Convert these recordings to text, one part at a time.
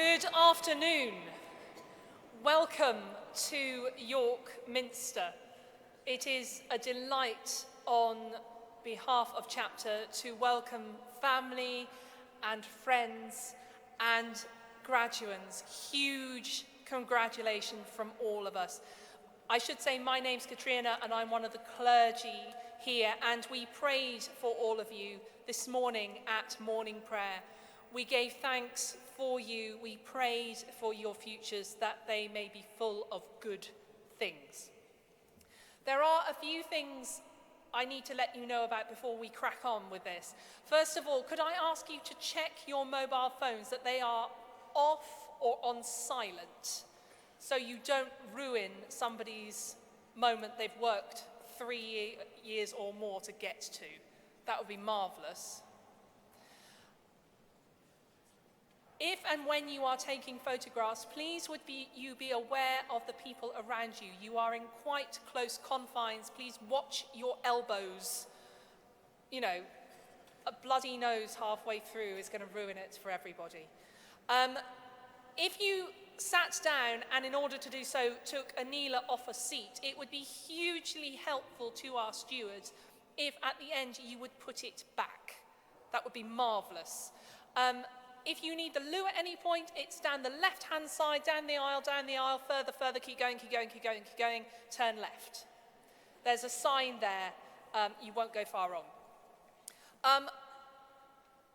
Good afternoon. Welcome to York Minster. It is a delight on behalf of Chapter to welcome family and friends and graduates. Huge congratulations from all of us. I should say my name's Katrina and I'm one of the clergy here, and we prayed for all of you this morning at morning prayer. We gave thanks for you. We prayed for your futures, that they may be full of good things. There are a few things I need to let you know about before we crack on with this. First of all, could I ask you to check your mobile phones that they are off or on silent, so you don't ruin somebody's moment they've worked 3 years or more to get to. That would be marvellous. If and when you are taking photographs, please would you be aware of the people around you. You are in quite close confines. Please watch your elbows. You know, a bloody nose halfway through is going to ruin it for everybody. If you sat down and in order to do so took a kneeler off a seat, it would be hugely helpful to our stewards if at the end you would put it back. That would be marvellous. If you need the loo at any point, it's down the left-hand side, down the aisle, further, keep going, turn left. There's a sign there, you won't go far wrong.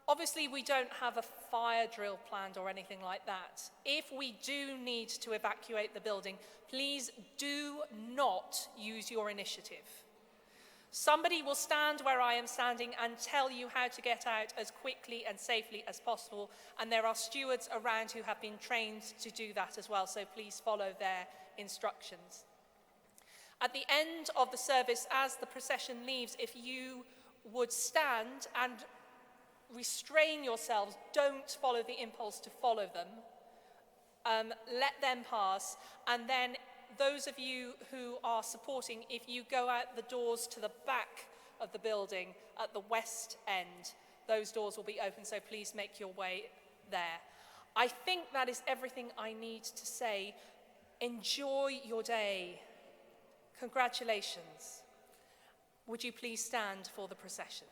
Obviously, we don't have a fire drill planned or anything like that. If we do need to evacuate the building, please do not use your initiative. Somebody will stand where I am standing and tell you how to get out as quickly and safely as possible, and there are stewards around who have been trained to do that as well, so please follow their instructions. At the end of the service, as the procession leaves, if you would stand and restrain yourselves, don't follow the impulse to follow them, let them pass, and then those of you who are supporting, if you go out the doors to the back of the building at the west end, those doors will be open, so please make your way there. I think that is everything I need to say. Enjoy your day. Congratulations. Would you please stand for the procession?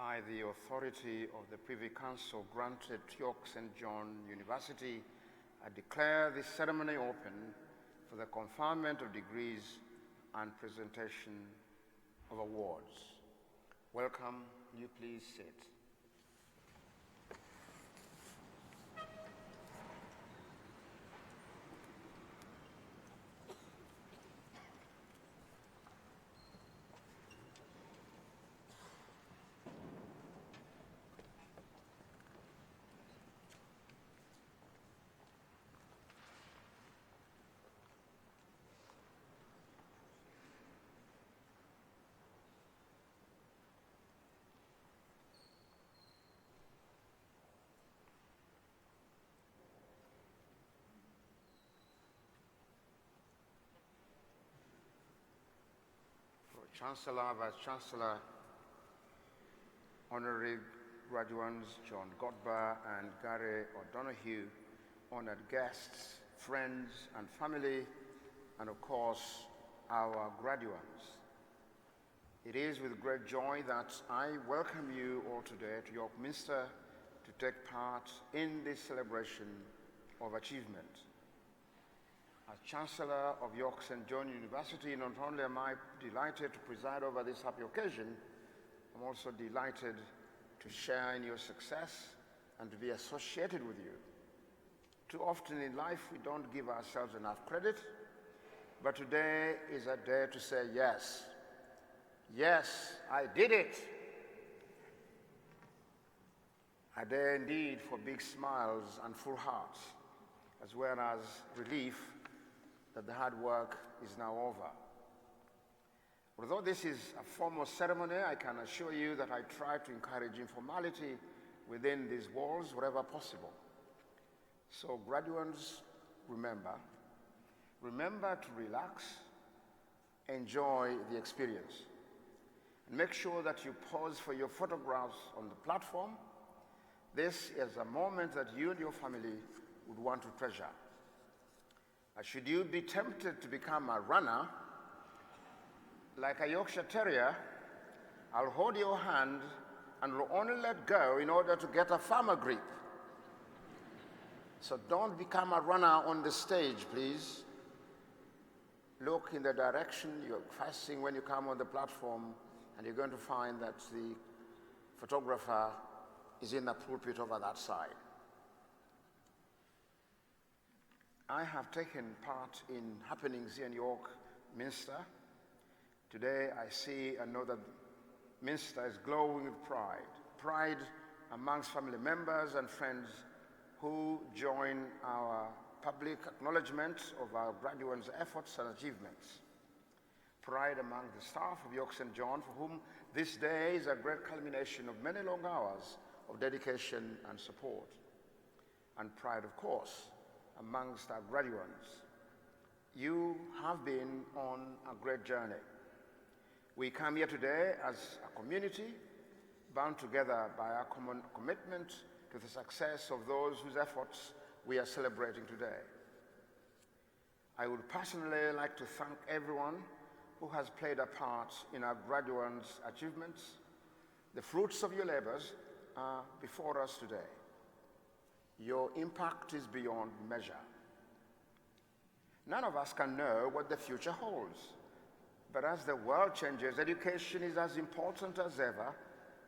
I, the authority of the Privy Council granted to York St. John University, I declare this ceremony open for the conferment of degrees and presentation of awards. Welcome. Will you please sit? Chancellor, Vice-Chancellor, Honorary graduates John Godber and Gary O'Donoghue, honored guests, friends and family, and of course, our graduates. It is with great joy that I welcome you all today to York Minster to take part in this celebration of achievement. As Chancellor of York St. John University, not only am I delighted to preside over this happy occasion, I'm also delighted to share in your success and to be associated with you. Too often in life, we don't give ourselves enough credit, but today is a day to say yes. Yes, I did it. A day indeed for big smiles and full hearts, as well as relief that the hard work is now over. Although this is a formal ceremony, I can assure you that I try to encourage informality within these walls wherever possible. So graduates, remember to relax, enjoy the experience, and make sure that you pose for your photographs on the platform. This is a moment that you and your family would want to treasure. Should you be tempted to become a runner, like a Yorkshire Terrier, I'll hold your hand and will only let go in order to get a firmer grip. So don't become a runner on the stage, please. Look in the direction you're facing when you come on the platform, and you're going to find that the photographer is in the pulpit over that side. I have taken part in happenings here in York Minster. Today I see and know that Minster is glowing with pride amongst family members and friends who join our public acknowledgement of our graduates' efforts and achievements. Pride among the staff of York St. John, for whom this day is a great culmination of many long hours of dedication and support. And pride, of course, amongst our graduates. You have been on a great journey. We come here today as a community bound together by our common commitment to the success of those whose efforts we are celebrating today. I would personally like to thank everyone who has played a part in our graduates' achievements. The fruits of your labors are before us today. Your impact is beyond measure. None of us can know what the future holds, but as the world changes, education is as important as ever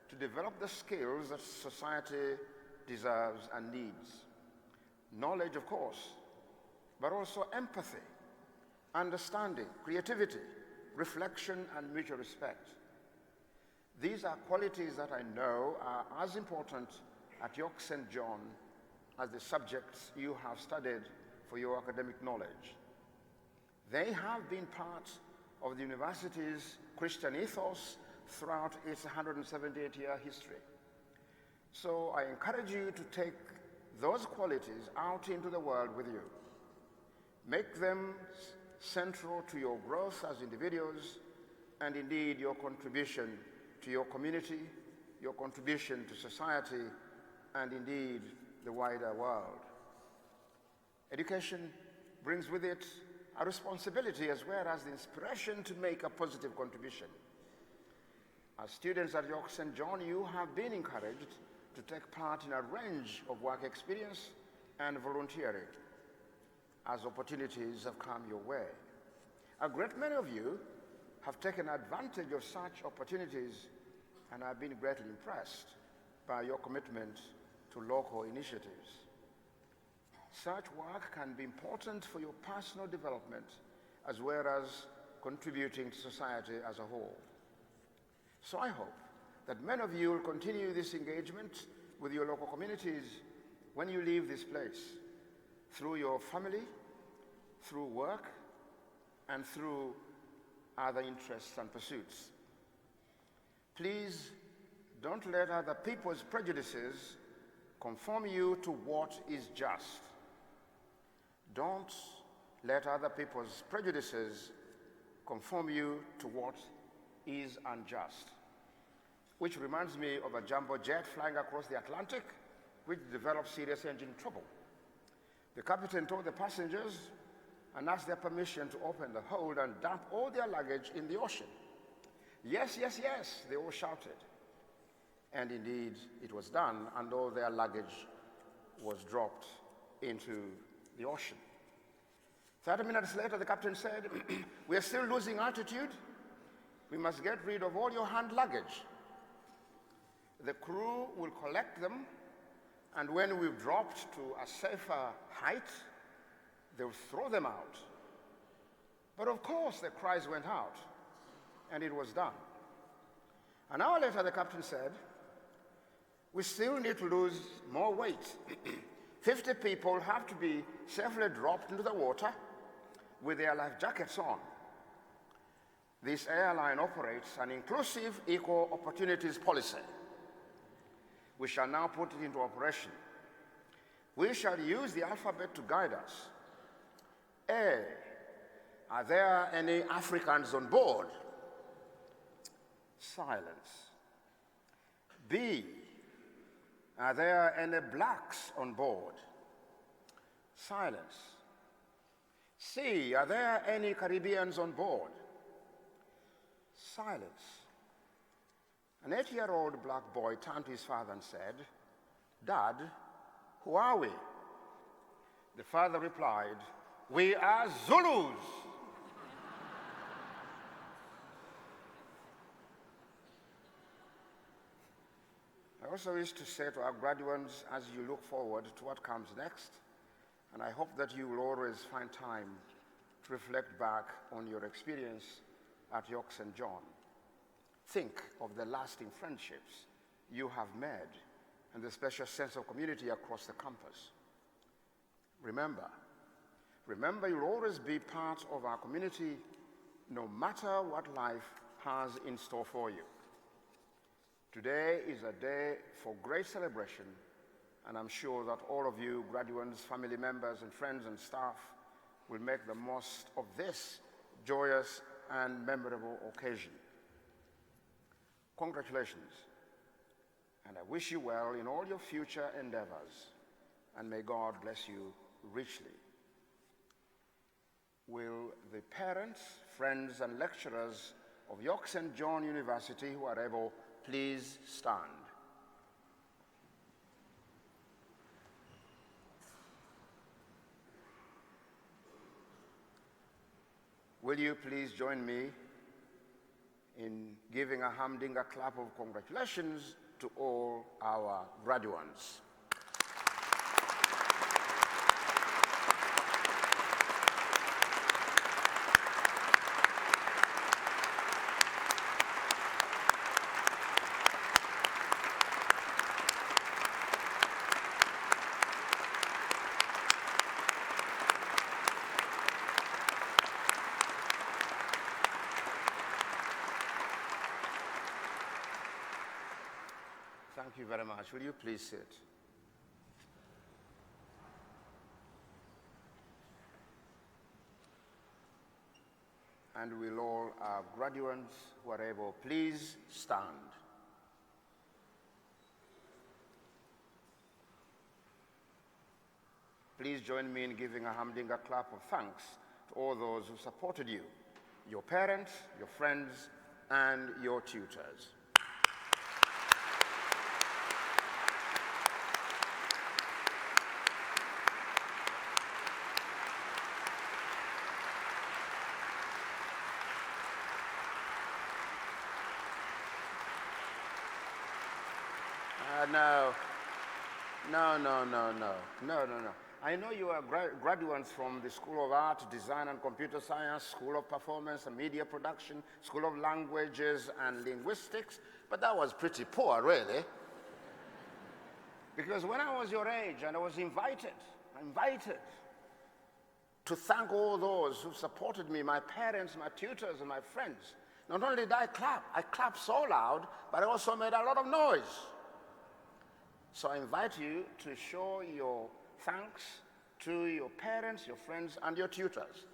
to develop the skills that society deserves and needs. Knowledge, of course, but also empathy, understanding, creativity, reflection, and mutual respect. These are qualities that I know are as important at York St. John as the subjects you have studied for your academic knowledge. They have been part of the university's Christian ethos throughout its 178-year history. So I encourage you to take those qualities out into the world with you. Make them central to your growth as individuals, and indeed your contribution to your community, your contribution to society, and indeed the wider world. Education brings with it a responsibility as well as the inspiration to make a positive contribution. As students at York St. John, you have been encouraged to take part in a range of work experience and volunteering as opportunities have come your way. A great many of you have taken advantage of such opportunities and have been greatly impressed by your commitment to local initiatives. Such work can be important for your personal development as well as contributing to society as a whole. So I hope that many of you will continue this engagement with your local communities when you leave this place, through your family, through work, and through other interests and pursuits. Please don't let other people's prejudices conform you to what is just. Don't let other people's prejudices conform you to what is unjust. Which reminds me of a jumbo jet flying across the Atlantic, which developed serious engine trouble. The captain told the passengers and asked their permission to open the hold and dump all their luggage in the ocean. Yes, yes, yes, they all shouted. And indeed, it was done, and all their luggage was dropped into the ocean. 30 minutes later, the captain said, "We are still losing altitude. We must get rid of all your hand luggage. The crew will collect them, and when we've dropped to a safer height, they'll throw them out." But of course, the cries went out, and it was done. An hour later, the captain said, "We still need to lose more weight. 50 people have to be safely dropped into the water with their life jackets on. This airline operates an inclusive equal opportunities policy. We shall now put it into operation. We shall use the alphabet to guide us. A, are there any Africans on board? Silence. B, are there any blacks on board? Silence. C, are there any Caribbeans on board? Silence. An 8-year-old black boy turned to his father and said, "Dad, who are we?" The father replied, "We are Zulus." I also wish to say to our graduates, as you look forward to what comes next, and I hope that you will always find time to reflect back on your experience at York St. John. Think of the lasting friendships you have made and the special sense of community across the campus. Remember you'll always be part of our community no matter what life has in store for you. Today is a day for great celebration, and I'm sure that all of you, graduates, family members, and friends and staff, will make the most of this joyous and memorable occasion. Congratulations, and I wish you well in all your future endeavors, and may God bless you richly. Will the parents, friends, and lecturers of York St. John University who are able please stand? Will you please join me in giving a humdinger clap of congratulations to all our graduates? Thank you very much. Will you please sit? And will all our graduates who are able please stand? Please join me in giving a humdinger clap of thanks to all those who supported you, your parents, your friends, and your tutors. No. No. I know you are graduates from the School of Art, Design and Computer Science, School of Performance and Media Production, School of Languages and Linguistics, but that was pretty poor, really. Because when I was your age and I was invited to thank all those who supported me, my parents, my tutors, and my friends. Not only did I clapped so loud, but I also made a lot of noise. So I invite you to show your thanks to your parents, your friends, and your tutors.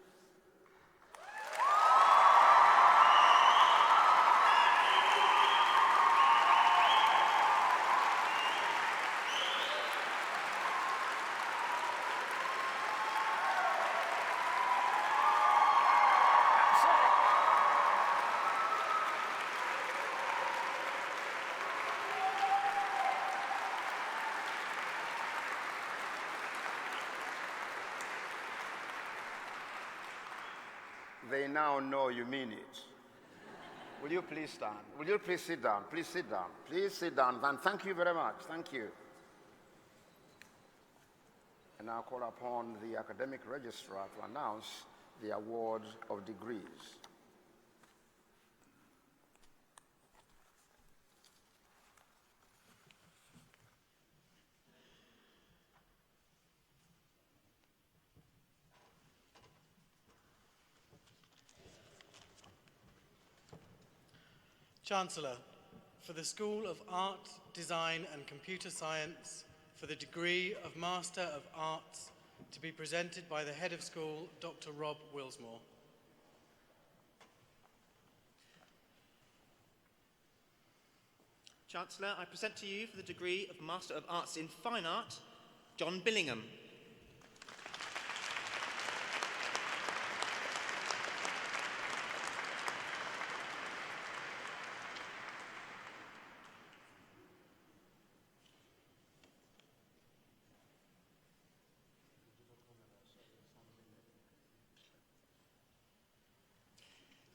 They now know you mean it. Will you please stand? Will you please sit down? Please sit down. Please sit down. And thank you very much. Thank you. And now call upon the academic registrar to announce the awards of degrees. Chancellor, for the School of Art, Design and Computer Science, for the degree of Master of Arts, to be presented by the Head of School, Dr. Rob Willsmore. Chancellor, I present to you for the degree of Master of Arts in Fine Art, John Billingham.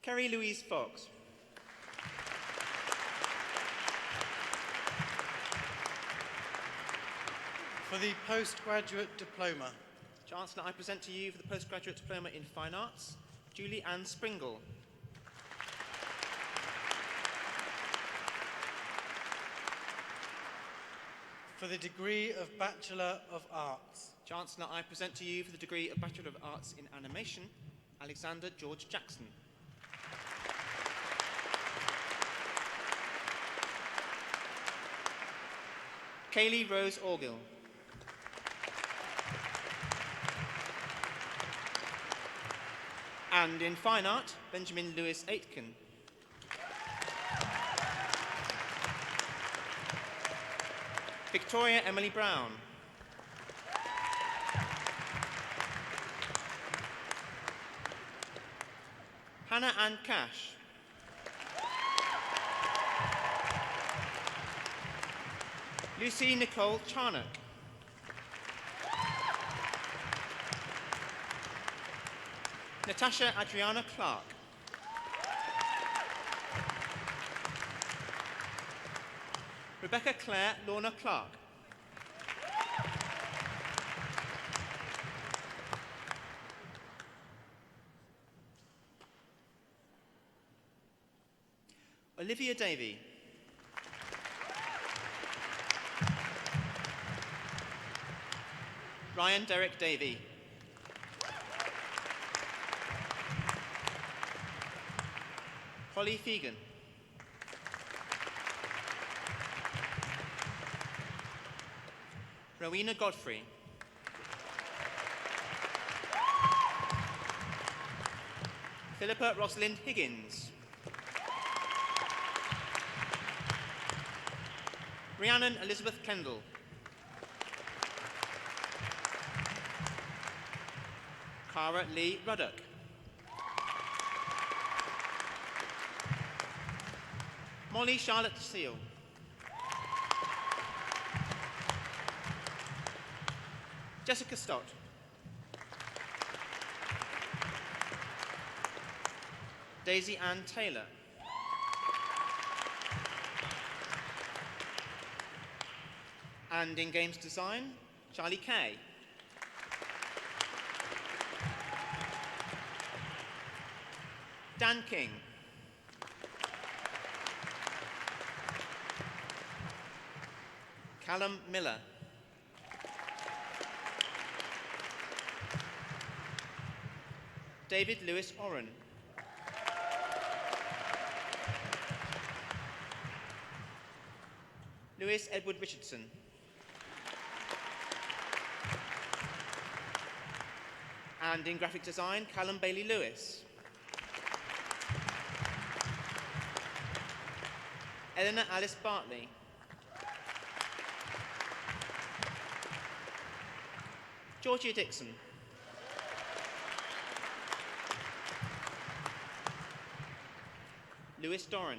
Kerry Louise Fox. For the postgraduate diploma. Chancellor, I present to you for the postgraduate diploma in Fine Arts, Julie Ann Springle. For the degree of Bachelor of Arts. Chancellor, I present to you for the degree of Bachelor of Arts in Animation, Alexander George Jackson. Kaylee Rose Orgill. And in Fine Art, Benjamin Lewis Aitken. Victoria Emily Brown. Hannah Ann Cash. Lucy Nicole Charnock. Natasha Adriana Clark. Rebecca Claire Lorna Clark. Olivia Davey. Ryan Derek Davey. Holly Fegan. Rowena Godfrey. Philippa Rosalind Higgins. Rhiannon Elizabeth Kendall. Cara Lee Ruddock. Molly Charlotte Seal. Jessica Stott. Daisy Ann Taylor. And in games design, Charlie Kay. Dan King. Callum Miller. David Lewis Oren. Lewis Edward Richardson. And in graphic design, Callum Bailey Lewis. Eleanor Alice Bartley. Georgia Dixon. Lewis Doran.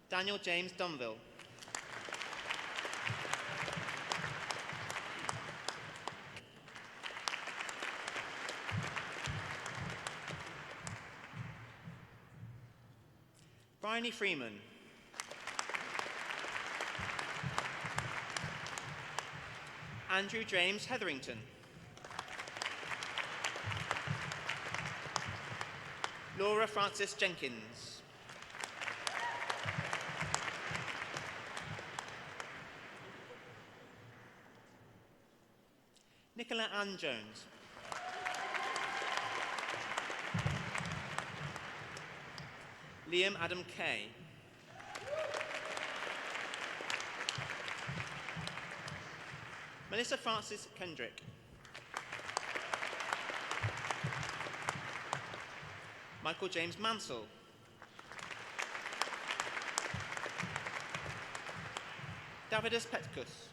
Daniel James Dunville. Bryony Freeman. Andrew James Hetherington. Laura Frances Jenkins. Nicola Ann Jones. Liam Adam Kay. Melissa Frances Kendrick. Michael James Mansell. Davidus Petkus.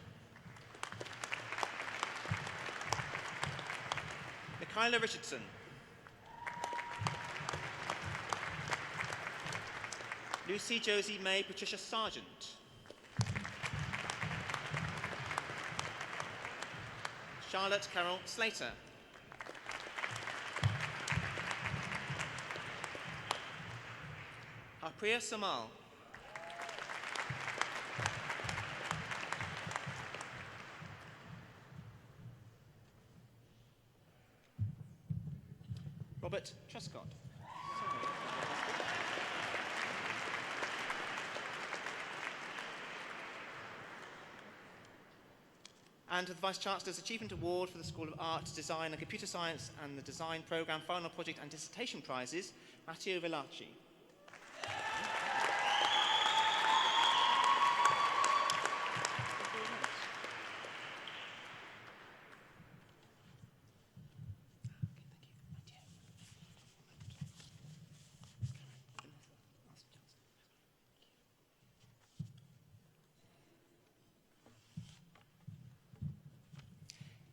Michaela Richardson. Lucy Josie May Patricia Sargent. Charlotte Carol Slater. Harpriya Samal. Robert Truscott. And the Vice-Chancellor's Achievement Award for the School of Art, Design and Computer Science and the Design Programme Final Project and Dissertation Prizes, Matteo Villacci.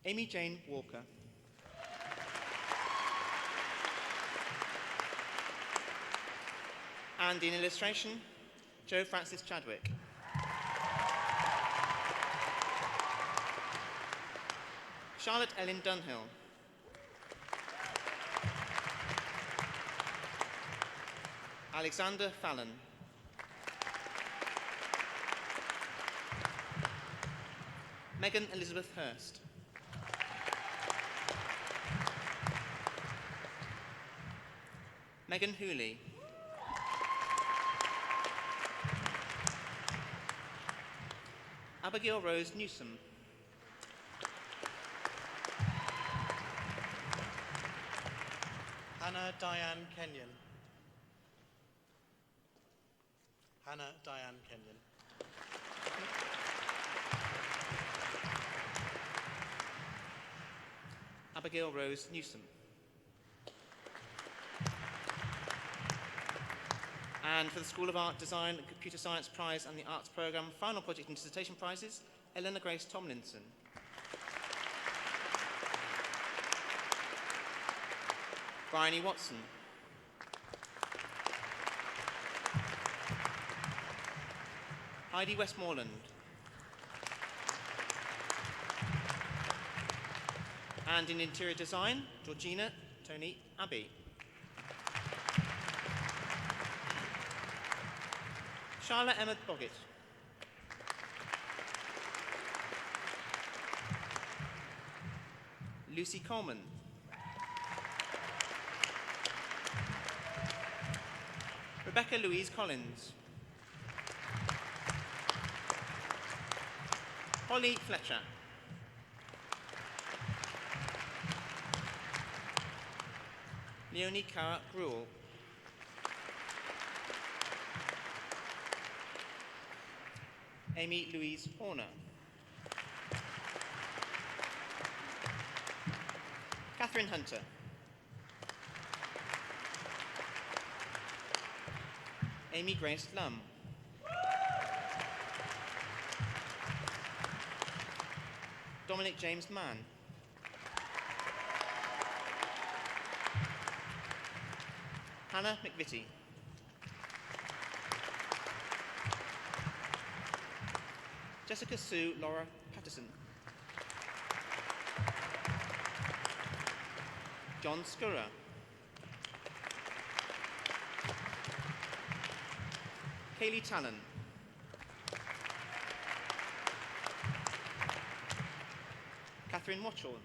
Amy Jane Walker. And in illustration, Joe Francis Chadwick. Charlotte Ellen Dunhill. Alexander Fallon. Megan Elizabeth Hurst. Megan Hooley. Abigail Rose Newsom. Hannah Diane Kenyon. Hannah Diane Kenyon. Abigail Rose Newsom. And for the School of Art, Design and Computer Science Prize and the Arts Programme Final Project and Dissertation Prizes, Eleanor Grace Tomlinson. Bryony Watson. Heidi Westmoreland. And in Interior Design, Georgina Tony Abbey. Charlotte Emma Boggett. Lucy Coleman. Rebecca Louise Collins. Holly Fletcher. Leonie Cara Gruel. Amy Louise Horner. Catherine Hunter. Amy Grace Lum. Dominic James Mann. Hannah McVitie. Jessica Sue Laura Patterson. John Scurra. Kaylee Talon. Catherine Watchorn.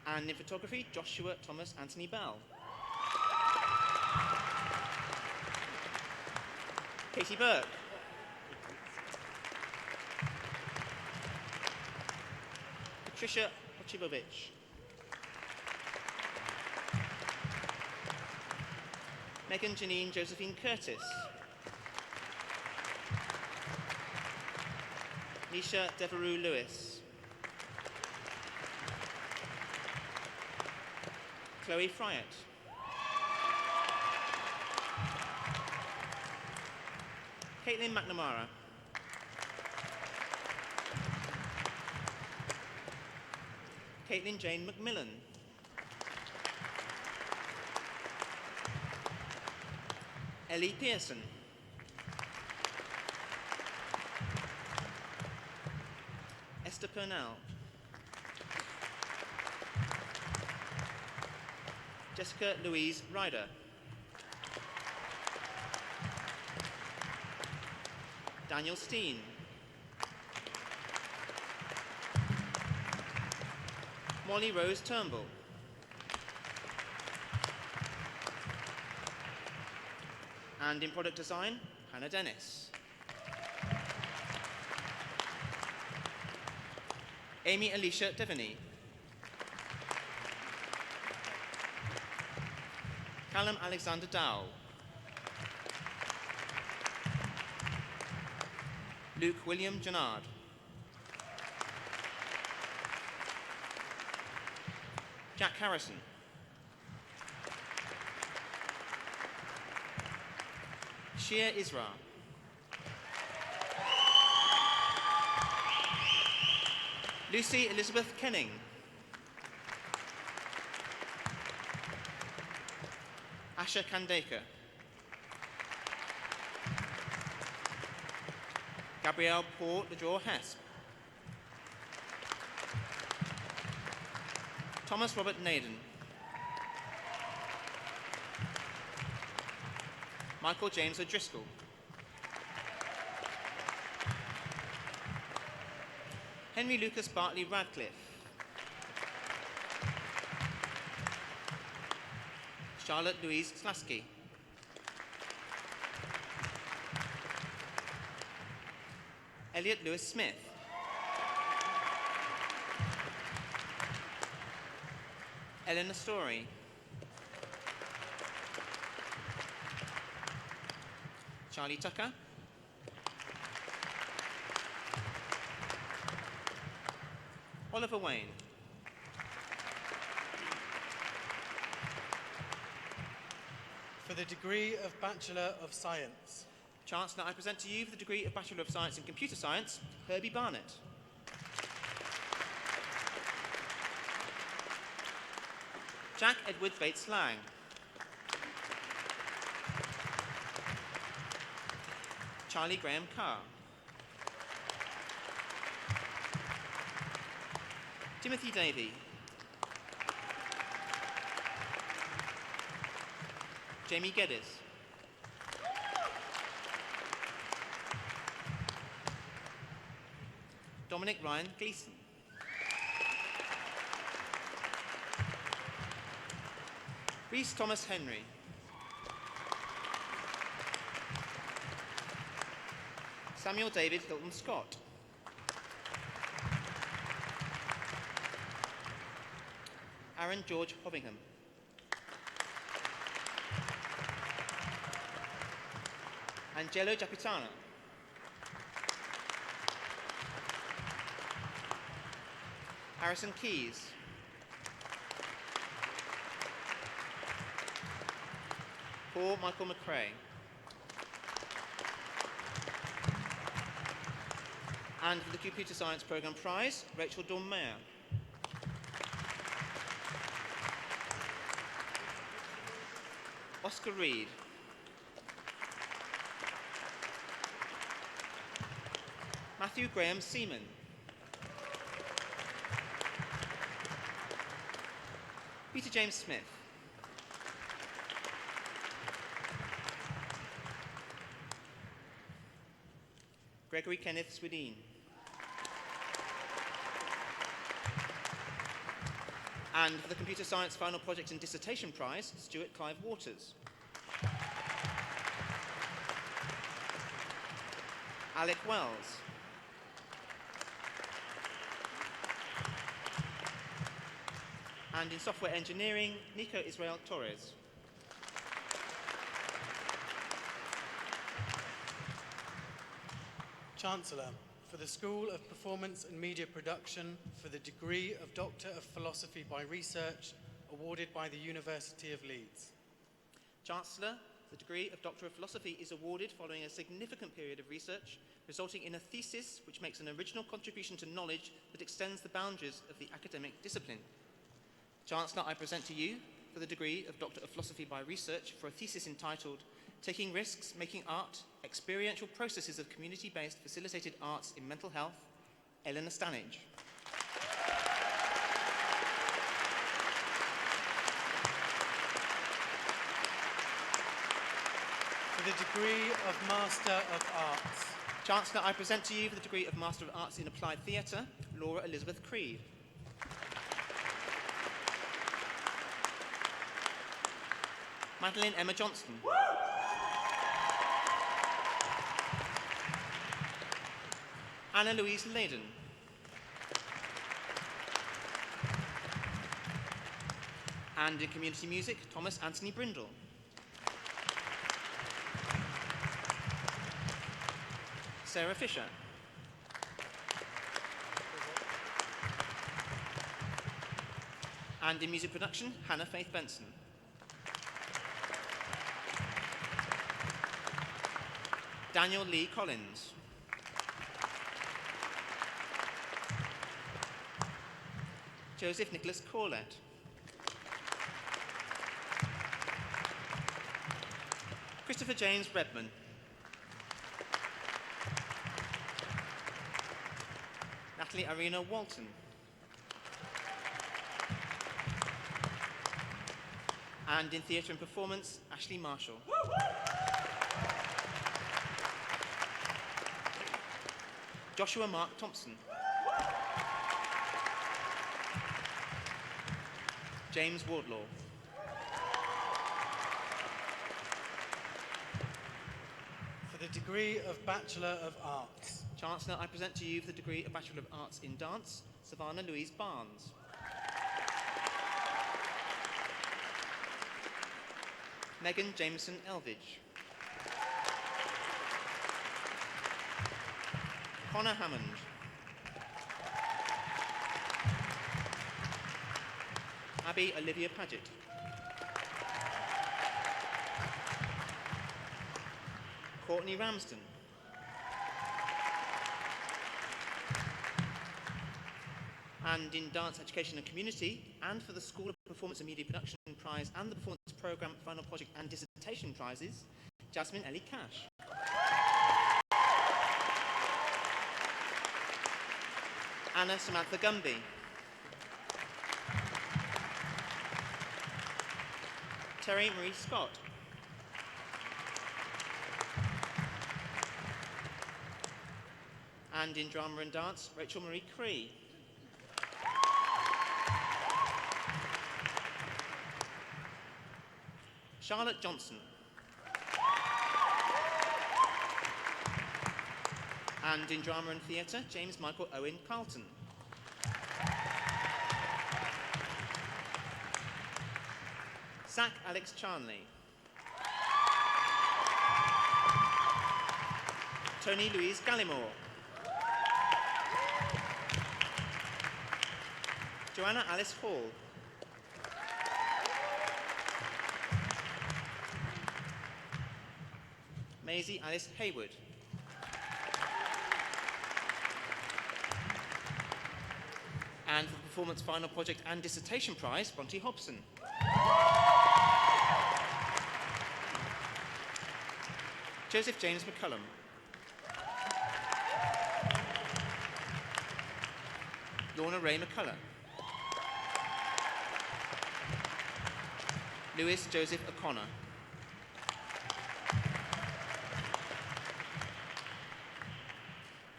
And in photography, Joshua Thomas Anthony Bell. Katie Burke. Patricia Ochibovich. Megan Janine Josephine Curtis. Nisha Devereux Lewis. Chloe Fryatt. Caitlin McNamara. Caitlin Jane McMillan. Ellie Pearson. Esther Purnell. Jessica Louise Ryder. Daniel Steen. Molly Rose Turnbull. And in product design, Hannah Dennis. Amy Alicia Devaney. Callum Alexander Dowell. Luke William Jannard. Jack Harrison. Shia Isra. Lucy Elizabeth Kenning. Asha Kandekar. Gabrielle Paul LeJour Hesp. Thomas Robert Naden. Michael James O'Driscoll. Henry Lucas Bartley Radcliffe. Charlotte Louise Slasky. Elliot Lewis Smith. Eleanor Story. Charlie Tucker. Oliver Wayne. For the degree of Bachelor of Science. Chancellor, I present to you for the degree of Bachelor of Science in Computer Science, Herbie Barnett. Jack Edward Bates Lang. Charlie Graham Carr. Timothy Davey. Jamie Geddes. Dominic Ryan Gleeson. Rhys Thomas Henry. Samuel David Hilton Scott. Aaron George Hovingham. Angelo Giapitano. Harrison Keys. Paul Michael McRae. And for the Computer Science Programme Prize, Rachel Dawn Mayer. Oscar Reed. Matthew Graham Seaman. Peter James Smith. Gregory Kenneth Swedeen. And for the Computer Science Final Project and Dissertation Prize, Stuart Clive Waters. Alec Wells. And in software engineering, Nico Israel Torres. Chancellor, for the School of Performance and Media Production, for the degree of Doctor of Philosophy by Research, awarded by the University of Leeds. Chancellor, the degree of Doctor of Philosophy is awarded following a significant period of research, resulting in a thesis which makes an original contribution to knowledge that extends the boundaries of the academic discipline. Chancellor, I present to you, for the degree of Doctor of Philosophy by Research, for a thesis entitled Taking Risks, Making Art, Experiential Processes of Community-Based Facilitated Arts in Mental Health, Eleanor Stanage. For the degree of Master of Arts. Chancellor, I present to you, for the degree of Master of Arts in Applied Theatre, Laura Elizabeth Creed. Madeline Emma Johnston. Anna Louise Leyden. And in community music, Thomas Anthony Brindle. Sarah Fisher. And in music production, Hannah Faith Benson. Daniel Lee Collins. Joseph Nicholas Corlett. Christopher James Redman. Natalie Arena Walton. And in theatre and performance, Ashley Marshall. Joshua Mark Thompson. James Wardlaw. For the degree of Bachelor of Arts. Chancellor, I present to you, for the degree of Bachelor of Arts in Dance, Savannah Louise Barnes. Megan Jameson Elvidge. Connor Hammond. Abby Olivia Paget. Courtney Ramsden. And in Dance Education and Community, and for the School of Performance and Media Production Prize and the Performance Programme Final Project and Dissertation Prizes, Jasmine Ellie Cash. Anna Samantha Gumby. Terry Marie Scott. And in drama and dance, Rachel Marie Cree. Charlotte Johnson. And in drama and theatre, James Michael Owen Carlton. Zach Alex Charnley. Tony Louise Gallimore. Joanna Alice Hall. Maisie Alice Haywood. And for the Performance Final Project and Dissertation Prize, Bronte Hobson. Joseph James McCullum. Lorna Ray McCullough. Lewis Joseph O'Connor.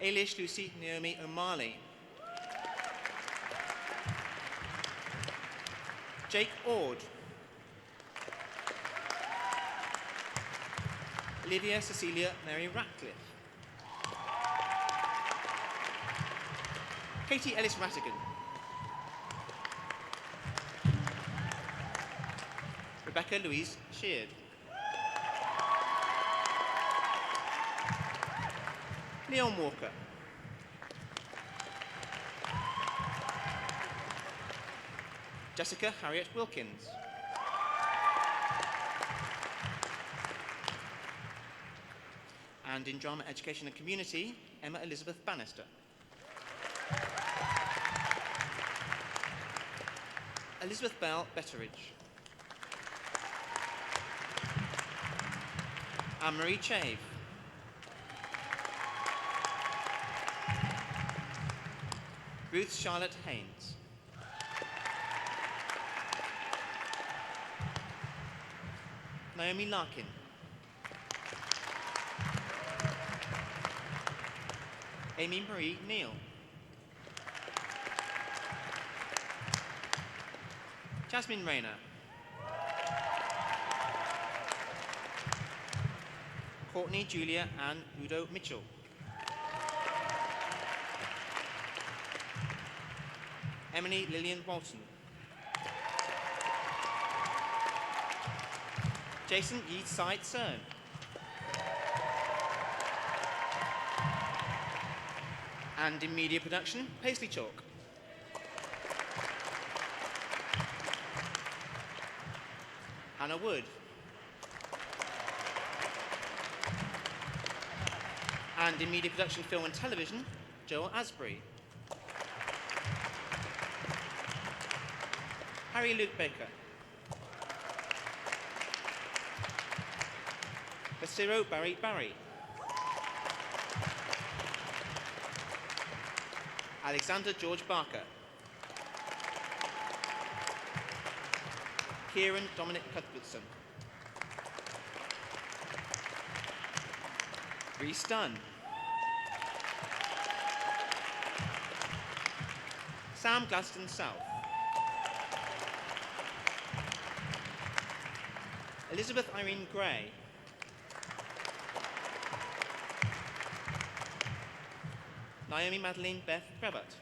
Ailish Lucy Naomi O'Malley. Jake Ord. Olivia Cecilia Mary Ratcliffe. Katie Ellis Rattigan. Rebecca Louise Sheard. Leon Walker. Jessica Harriet Wilkins. And in Drama, Education and Community, Emma Elizabeth Bannister. Elizabeth Bell Betteridge. Anne-Marie Chave. Ruth Charlotte Haynes. Naomi Larkin. Amy Marie Neal. Jasmine Rayner. Courtney Julia Ann Udo Mitchell. Emily Lillian Walton. Jason Yi Side Cern. And in media production, Paisley Chalk. Hannah Wood. And in media production, film and television, Joel Asbury. Harry Luke Baker. Basiro Barry Barry. Alexander George Barker. Kieran Dominic Cuthbertson. Reese Dunn. Sam Gladstone South. Elizabeth Irene Gray. Naomi Madeline Beth Crevett.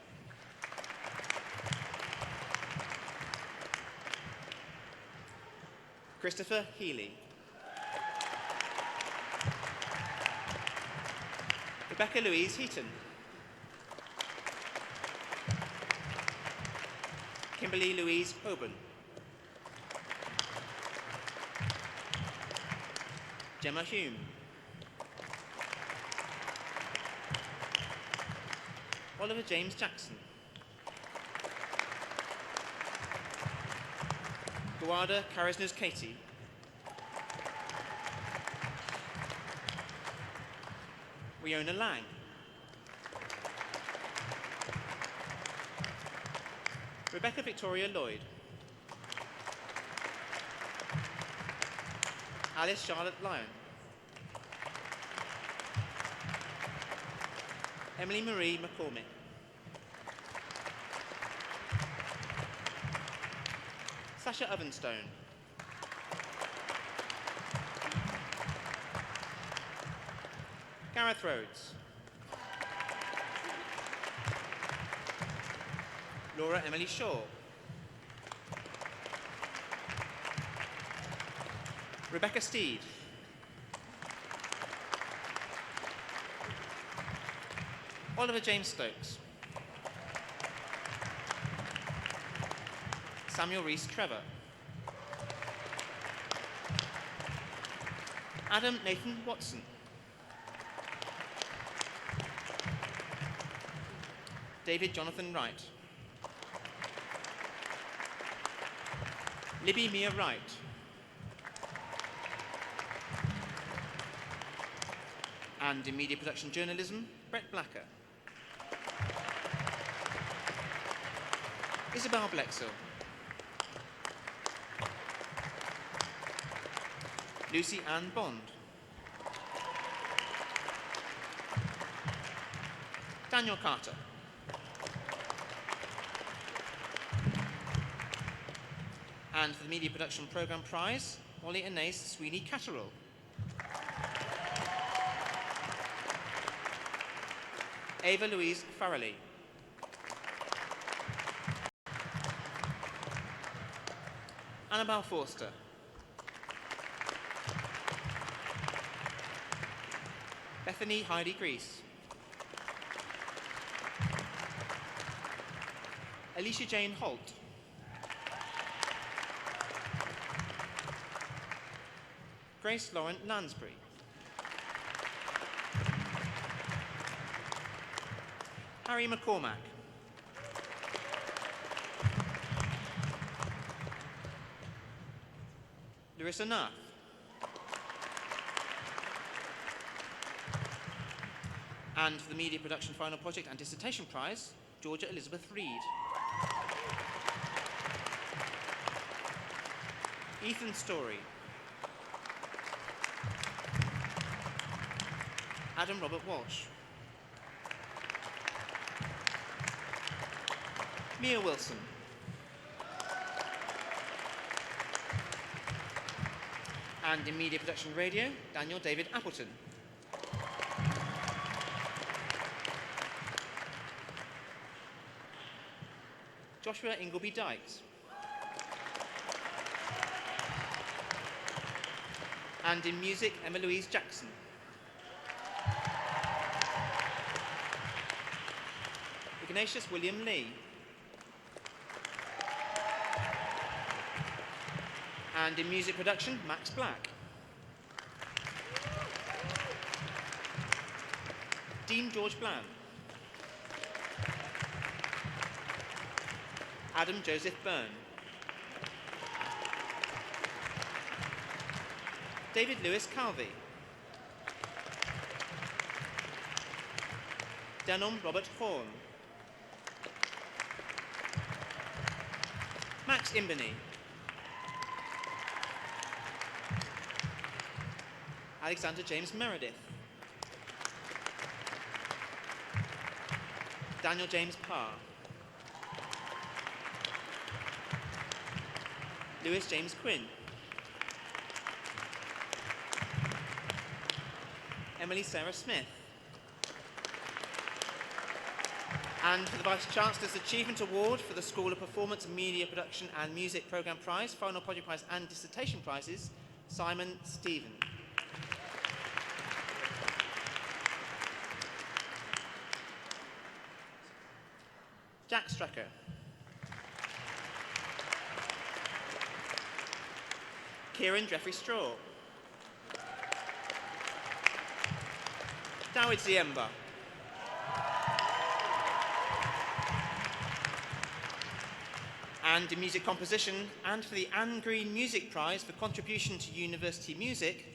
Christopher Healy. Rebecca Louise Heaton. Kimberly Louise Hoban. Gemma Hume. Oliver James Jackson. Guada Karisnus Katie. Riona Lang. Rebecca Victoria Lloyd. Alice Charlotte Lyon. Emily Marie McCormick. Sasha Ovenstone. Gareth Rhodes. Laura Emily Shaw. Rebecca Steed. Oliver James Stokes. Samuel Rees Trevor. Adam Nathan Watson. David Jonathan Wright. Libby Mia Wright. And in media production journalism, Brett Blacker. Isabel Blexel. Lucy Ann Bond. Daniel Carter. And for the Media Production Programme Prize, Molly Anais Sweeney Catterall. Ava Louise Farrelly. Annabelle Forster. Bethany Heidi Grease. Alicia Jane Holt. Grace Lauren Lansbury. Harry McCormack. Larissa Nath. And for the Media Production Final Project and Dissertation Prize, Georgia Elizabeth Reed. Ethan Story. Adam Robert Walsh. Mia Wilson. And in Media Production Radio, Daniel David Appleton. Joshua Ingleby Dykes. And in music, Emma Louise Jackson. Ignatius William Lee. And in music production, Max Black. Dean George Bland. Adam Joseph Byrne. David Lewis Calvi. Denom Robert Horn. Max Imbany. Alexander James Meredith. Daniel James Parr. Lewis James Quinn. Emily Sarah Smith. And for the Vice-Chancellor's Achievement Award for the School of Performance, Media Production and Music Programme Prize, Final Project Prize and Dissertation Prizes, Simon Stephen. Jack Strucker. Kieran Jeffrey Straw. Dawid Ziemba. And in music composition, and for the Anne Green Music Prize for contribution to university music,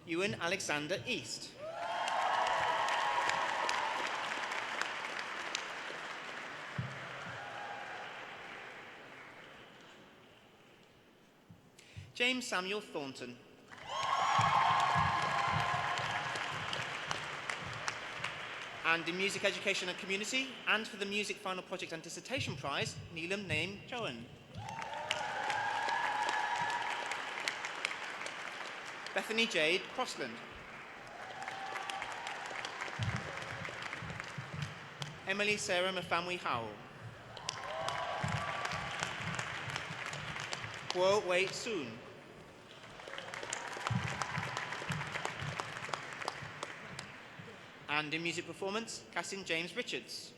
Ewan Alexander East. James Samuel And in Music Education and Community, and for the Music Final Project and Dissertation Prize, Neelam Naim Johan. Bethany Jade Crossland. Emily Sarah Mafamwi Howell. Guo Wei Soon. And in music performance, Cassin James Richards.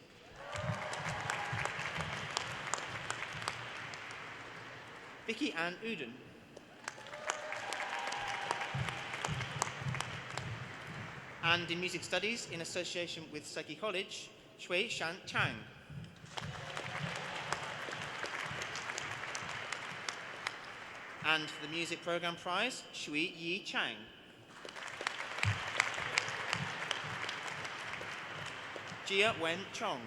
Vicky Ann Uden. And in music studies, in association with Psyche College, Shui Shan Chang. And for the Music Program Prize, Shui Yi Chang. Jia Wen Chong.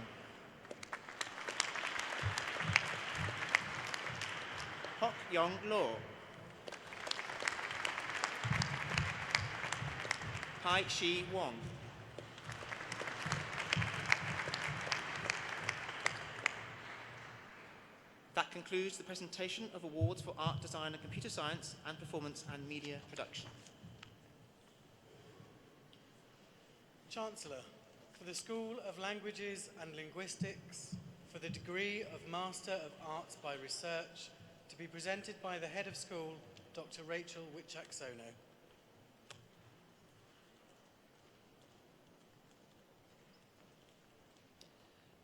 Hok Yong Law. Hai Shi Wong. That concludes the presentation of awards for art, design and computer science and performance and media production. Chancellor, for the School of Languages and Linguistics, for the degree of Master of Arts by Research, to be presented by the Head of School, Dr. Rachel Wichak-Sono.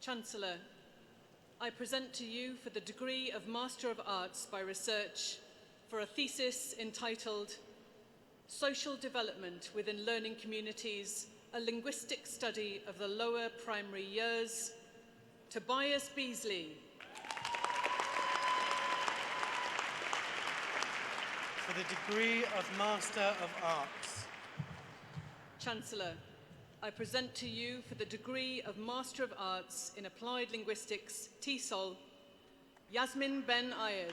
Chancellor, I present to you for the degree of Master of Arts by Research for a thesis entitled Social Development within Learning Communities, a Linguistic Study of the Lower Primary Years, Tobias Beasley. For the degree of Master of Arts. Chancellor, I present to you for the degree of Master of Arts in Applied Linguistics, TESOL, Yasmin Ben Ayed.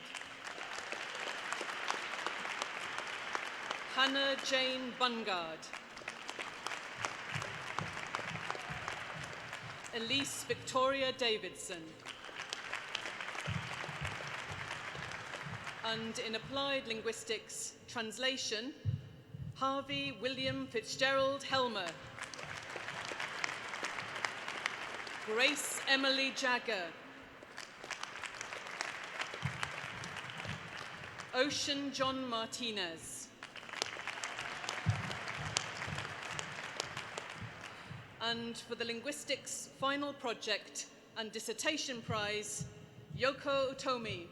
Hannah Jane Bungard. Elise Victoria Davidson. And in Applied Linguistics, Translation, Harvey William Fitzgerald Helmer. Grace Emily Jagger. Ocean John Martinez. And for the Linguistics Final Project and Dissertation Prize, Yoko Utomi.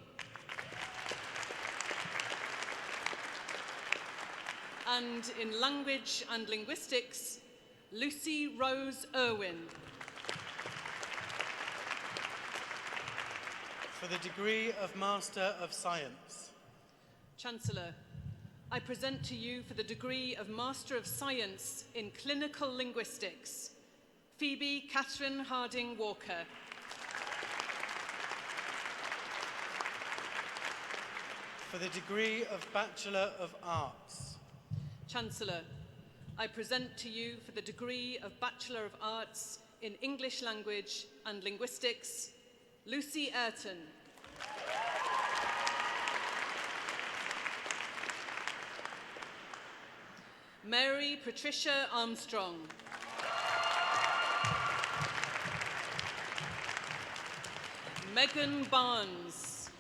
And in Language and Linguistics, Lucy Rose Irwin. For the degree of Master of Science. Chancellor, I present to you for the degree of Master of Science in Clinical Linguistics, Phoebe Catherine Harding Walker. For the degree of Bachelor of Arts. Chancellor, I present to you for the degree of Bachelor of Arts in English Language and Linguistics, Lucy Ayrton. Mary Patricia Armstrong. Megan Barnes.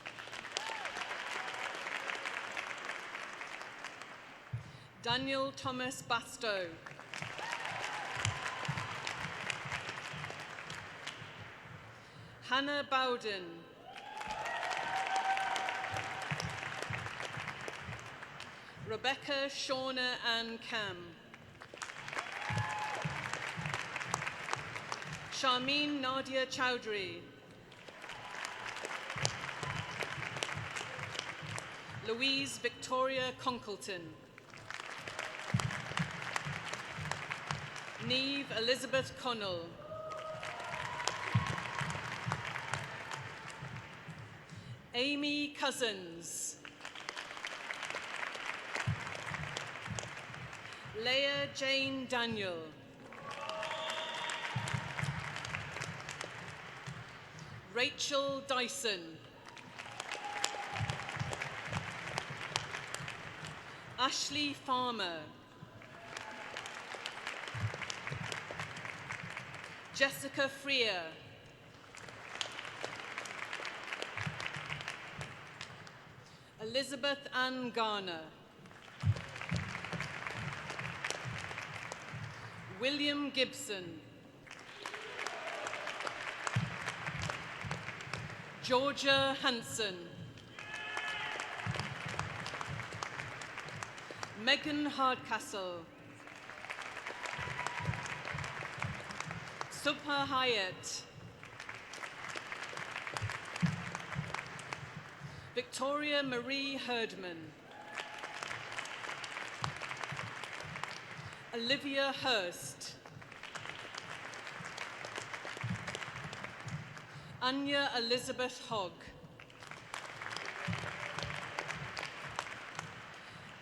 Daniel Thomas Bastow. Hannah Bowden. Rebecca Shauna Ann Cam. Sharmeen Nadia Chowdhury. Louise Victoria Conkleton. Neve Elizabeth Connell. Amy Cousins. Leah Jane Daniel. Rachel Dyson. Ashley Farmer. Jessica Freer. Elizabeth Ann Garner. William Gibson. Georgia Hanson. Megan Hardcastle. Subha Hyatt. Victoria Marie Herdman. Olivia Hurst. Anya Elizabeth Hogg.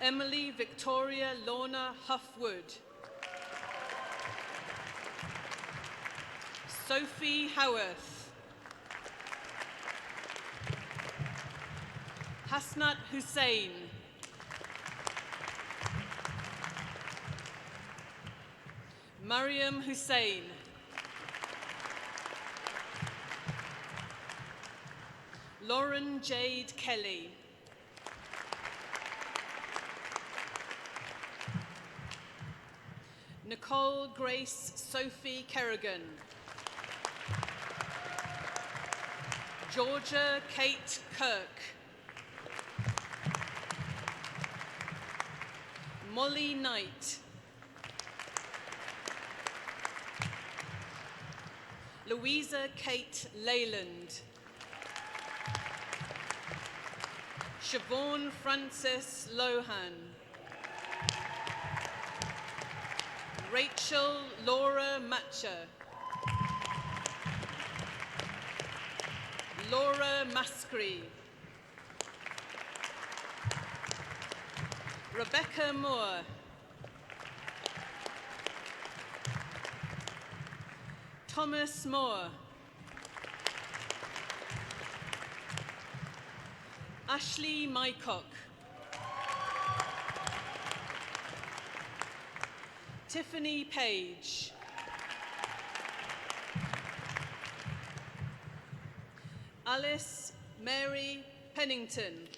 Emily Victoria Lorna Huffwood. Sophie Howarth. Hasnat Hussain. Mariam Hussain. Lauren Jade Kelly. Nicole Grace Sophie Kerrigan. Georgia Kate Kirk. Molly Knight. Louisa Kate Leyland. Siobhan Frances Lohan. Rachel Laura Matcher. Laura Mascree. Rebecca Moore. Thomas Moore. Ashley Mycock. Tiffany Page. Alice Mary Pennington.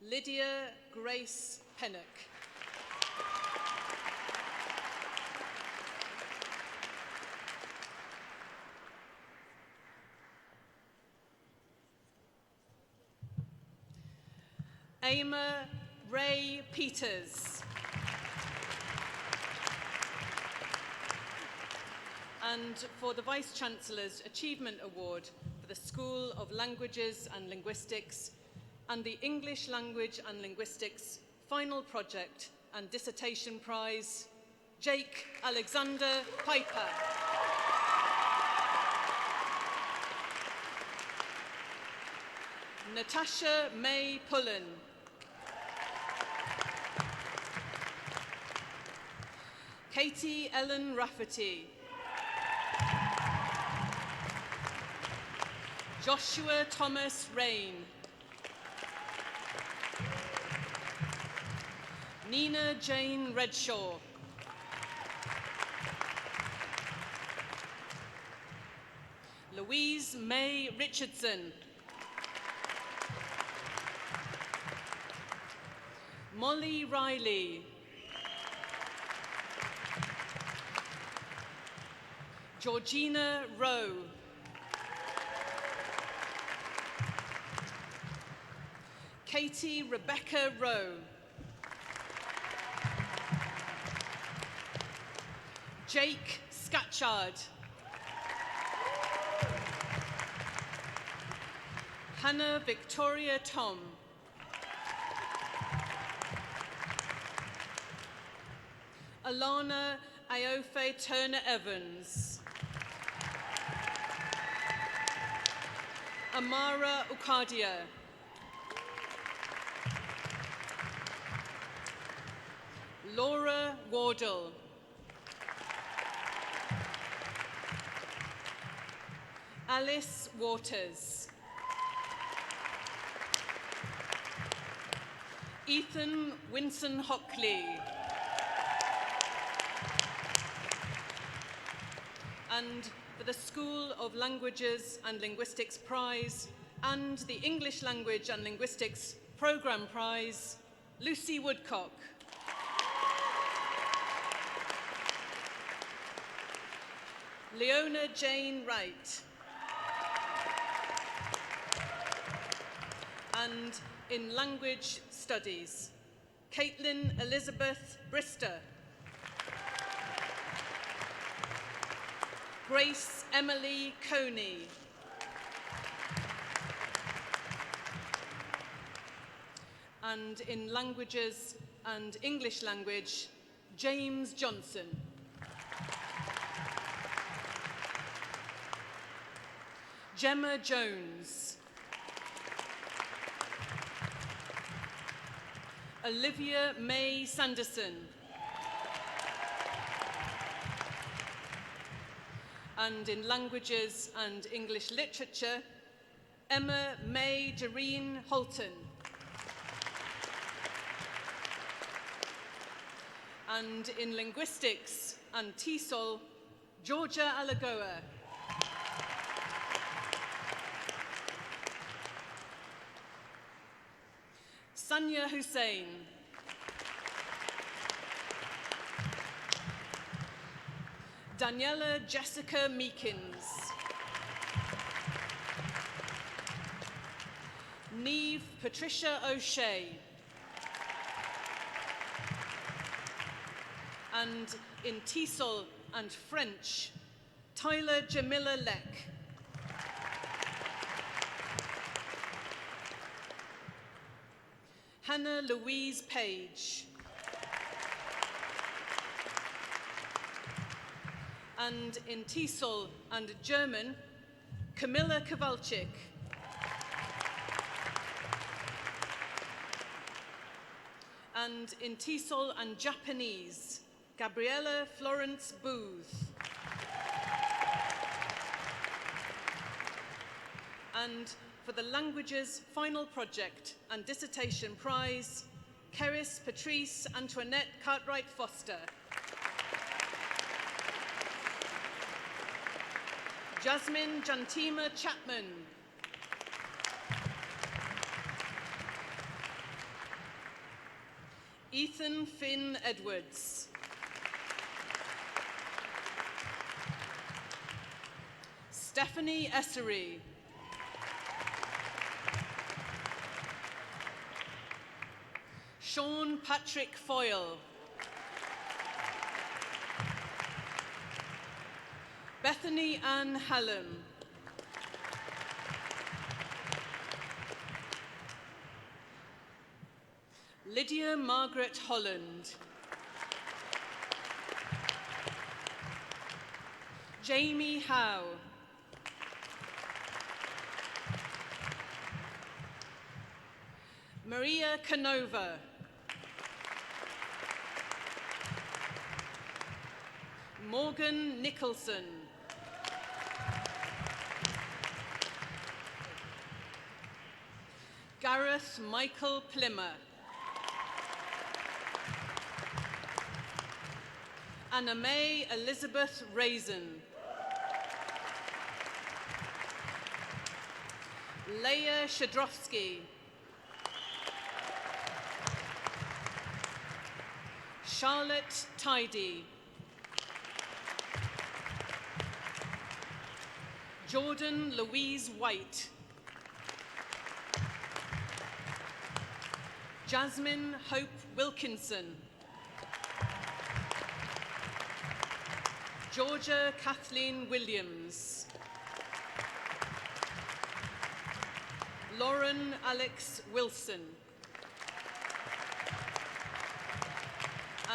Lydia Grace Pennock. Ama Ray Peters. And for the Vice-Chancellor's Achievement Award for the School of Languages and Linguistics and the English Language and Linguistics Final Project and Dissertation Prize, Jake Alexander Piper. Natasha May Pullen. Katie Ellen Rafferty. Joshua Thomas Rain. Nina Jane Redshaw. Louise May Richardson. Molly Riley. Georgina Rowe. Katie Rebecca Rowe. Jake Scatchard. Hannah Victoria Tom. Alana Aofe Turner Evans. Amara Ukadia. Wardle. Alice Waters. Ethan Winson Hockley. And for the School of Languages and Linguistics Prize and the English Language and Linguistics Programme Prize, Lucy Woodcock. Leona Jane Wright. And in Language Studies, Caitlin Elizabeth Brister. Grace Emily Coney. And in Languages and English Language, James Johnson. Gemma Jones. Olivia May Sanderson. And in Languages and English Literature, Emma May Doreen Holton. And in Linguistics and TESOL, Georgia Alagoa. Sanya Hussain. Daniela Jessica Meekins. Neve Patricia O'Shea. And in TESOL and French, Tyler Jamila Leck. Hannah Louise Page. And in TESOL and German, Camilla Kowalczyk. And in TESOL and Japanese, Gabriella Florence Booth. And for the Languages Final Project and Dissertation Prize, Keris Patrice Antoinette Cartwright Foster. Jasmine Jantima Chapman. Ethan Finn Edwards. Stephanie Essery. Sean Patrick Foyle. Bethany Ann Hallam. Lydia Margaret Holland. Jamie Howe. Maria Canova. Morgan Nicholson. Gareth Michael Plimmer. Anna May Elizabeth Raisin. Leah Shadrowski. Charlotte Tidy. Jordan Louise White. Jasmine Hope Wilkinson. Georgia Kathleen Williams. Lauren Alex Wilson.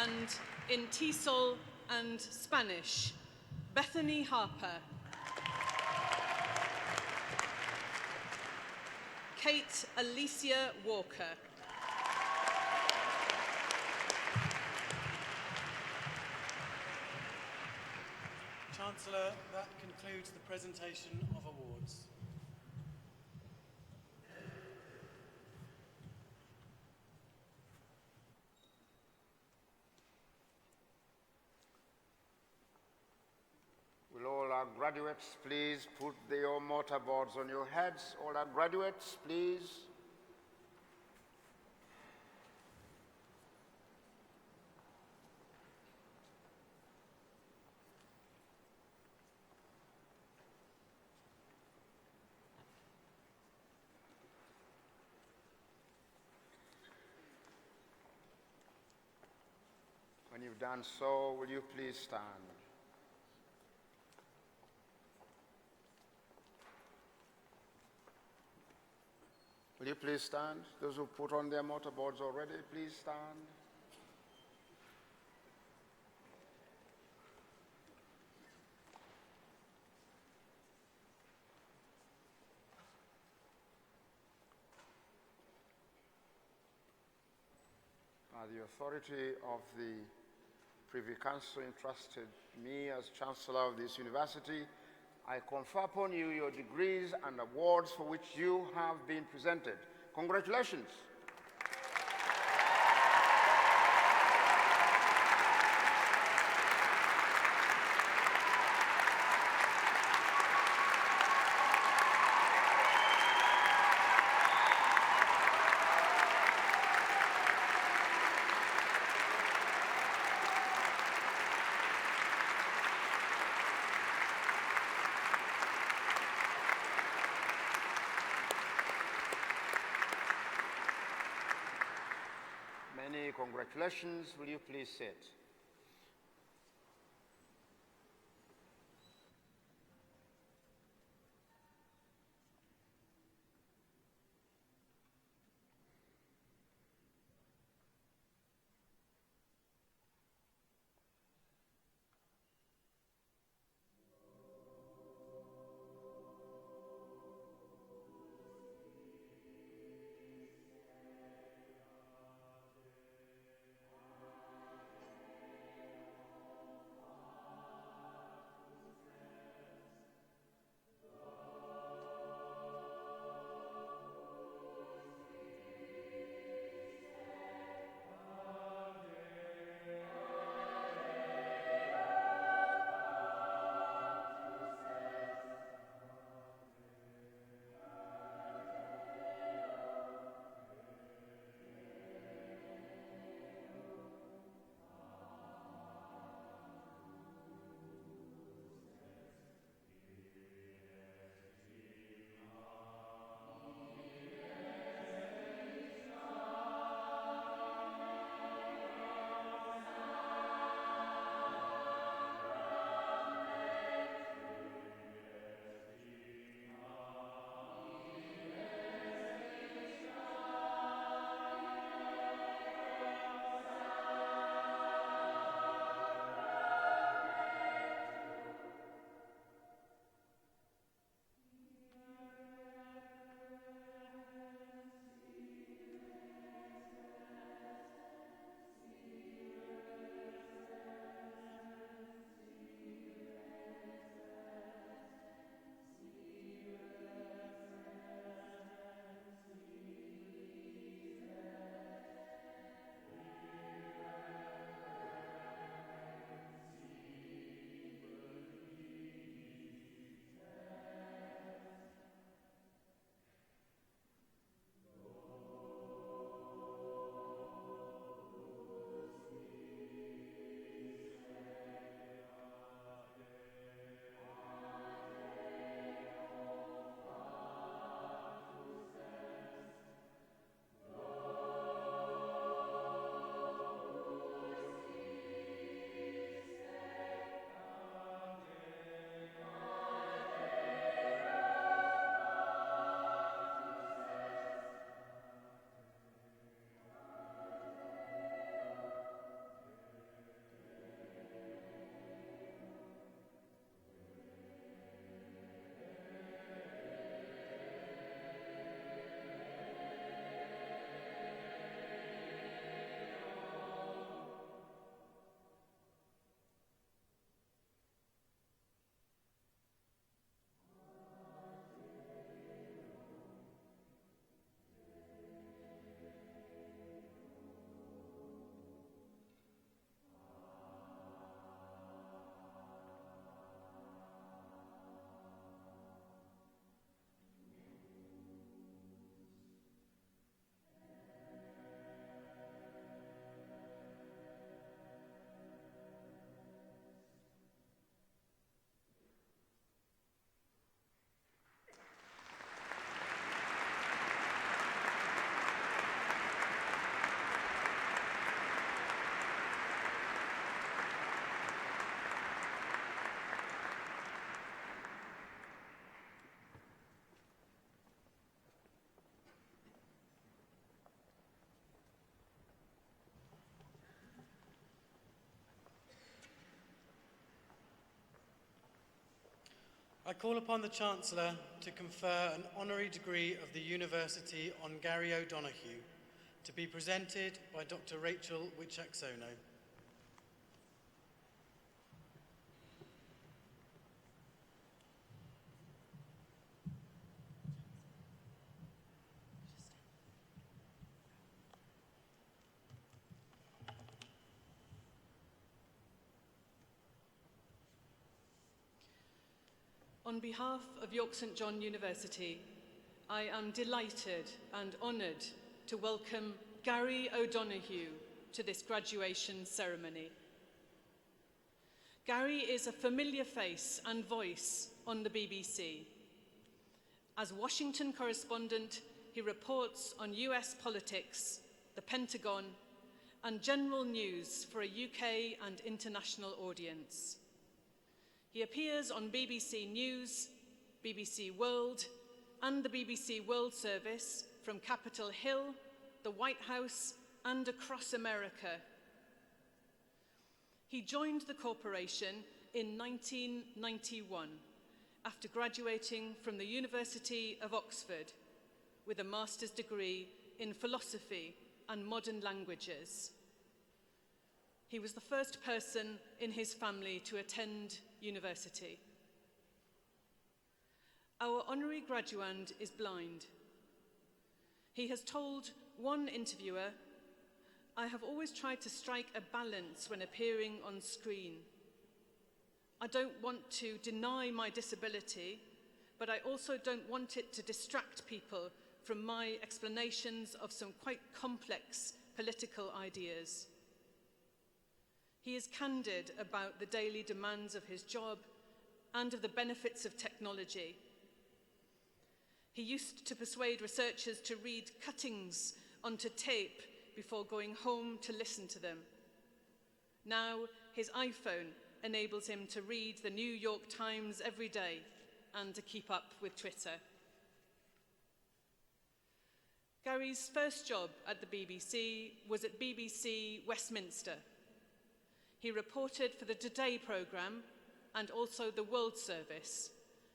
And in TESOL and Spanish, Bethany Harper. Kate Alicia Walker. Chancellor, that concludes the presentation of awards. Will all our graduates please put your mortarboards on your heads? All our graduates, please. When you've done so, will you please stand? Will you please stand? Those who put on their mortarboards already, please stand. By the authority of the Privy Council entrusted me as Chancellor of this university, I confer upon you your degrees and awards for which you have been presented. Congratulations. Many congratulations. Will you please sit? I call upon the Chancellor to confer an honorary degree of the University on Gary O'Donoghue, to be presented by Dr. Rachel Wichaksono. On behalf of York St John University, I am delighted and honoured to welcome Gary O'Donoghue to this graduation ceremony. Gary is a familiar face and voice on the BBC. As Washington correspondent, he reports on US politics, the Pentagon, and general news for a UK and international audience. He appears on BBC News, BBC World, and the BBC World Service from Capitol Hill, the White House, and across America. He joined the corporation in 1991 after graduating from the University of Oxford with a master's degree in philosophy and modern languages. He was the first person in his family to attend university. Our honorary graduand is blind. He has told one interviewer, "I have always tried to strike a balance when appearing on screen. I don't want to deny my disability, but I also don't want it to distract people from my explanations of some quite complex political ideas." He is candid about the daily demands of his job and of the benefits of technology. He used to persuade researchers to read cuttings onto tape before going home to listen to them. Now, his iPhone enables him to read the New York Times every day and to keep up with Twitter. Gary's first job at the BBC was at BBC Westminster. He reported for the Today programme and also the World Service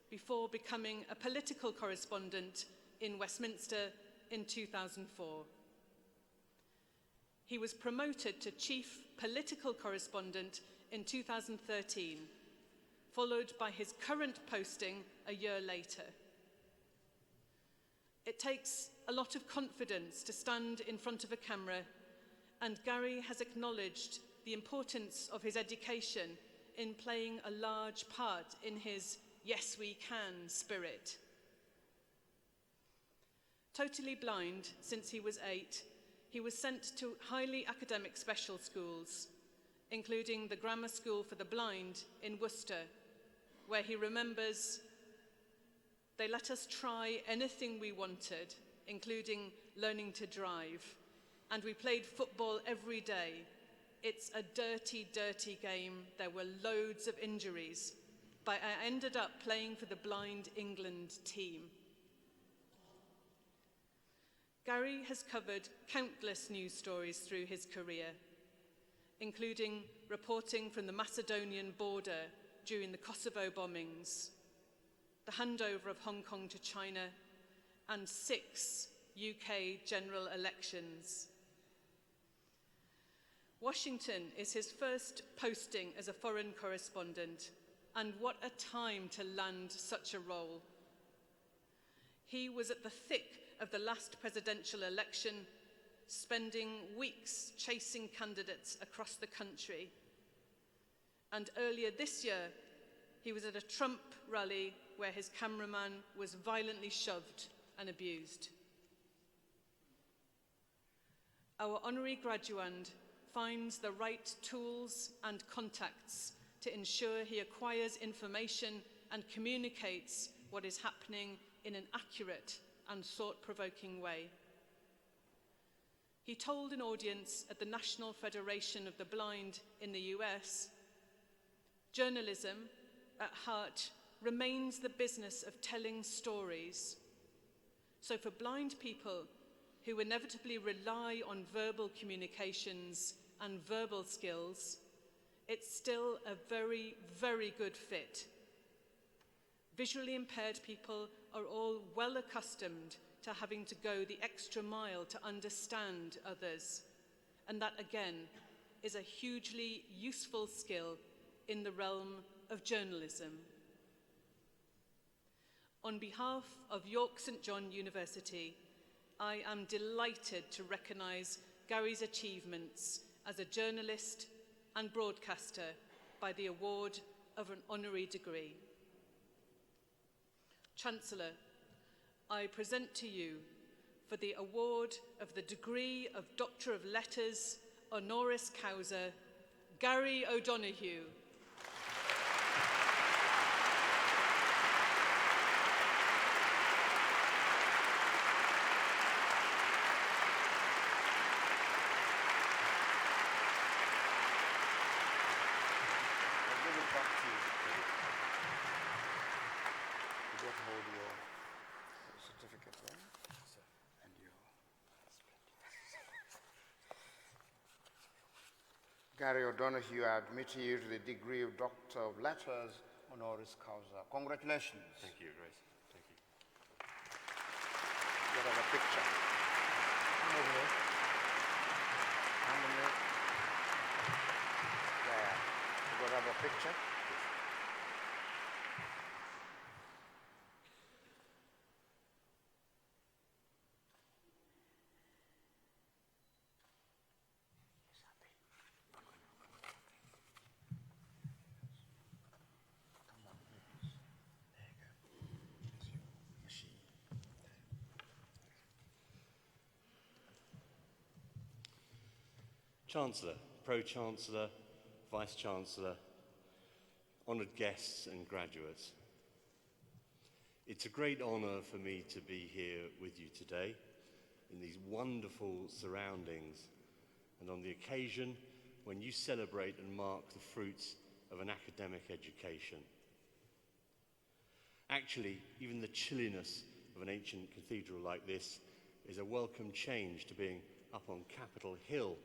before becoming a political correspondent in Westminster in 2004. He was promoted to Chief Political Correspondent in 2013, followed by his current posting a year later. It takes a lot of confidence to stand in front of a camera, and Gary has acknowledged the importance of his education in playing a large part in his "yes we can" spirit. Totally blind since he was 8, he was sent to highly academic special schools, including the Grammar School for the Blind in Worcester, where he remembers, "They let us try anything we wanted, including learning to drive, and we played football every day. It's a dirty, dirty game. There were loads of injuries, but I ended up playing for the blind England team." Gary has covered countless news stories through his career, including reporting from the Macedonian border during the Kosovo bombings, the handover of Hong Kong to China, and 6 UK general elections. Washington is his first posting as a foreign correspondent, and what a time to land such a role. He was at the thick of the last presidential election, spending weeks chasing candidates across the country. And earlier this year, he was at a Trump rally where his cameraman was violently shoved and abused. Our honorary graduand finds the right tools and contacts to ensure he acquires information and communicates what is happening in an accurate and thought-provoking way. He told an audience at the National Federation of the Blind in the US, "Journalism, at heart, remains the business of telling stories. So for blind people who inevitably rely on verbal communications and verbal skills, it's still a very, very good fit. Visually impaired people are all well accustomed to having to go the extra mile to understand others, and that again is a hugely useful skill in the realm of journalism. On behalf of York St John University, I am delighted to recognise Gary's achievements as a journalist and broadcaster by the award of an honorary degree. Chancellor, I present to you for the award of the degree of Doctor of Letters, honoris causa, Gary O'Donoghue. Gary O'Donoghue, I admit you to the degree of Doctor of Letters, honoris causa. Congratulations. Thank you, Grace. Thank you. Get have a picture. There. You got to have a picture. Chancellor, Pro-Chancellor, Vice-Chancellor, honoured guests and graduates. It's a great honour for me to be here with you today in these wonderful surroundings and on the occasion when you celebrate and mark the fruits of an academic education. Actually, even the chilliness of an ancient cathedral like this is a welcome change to being up on Capitol Hill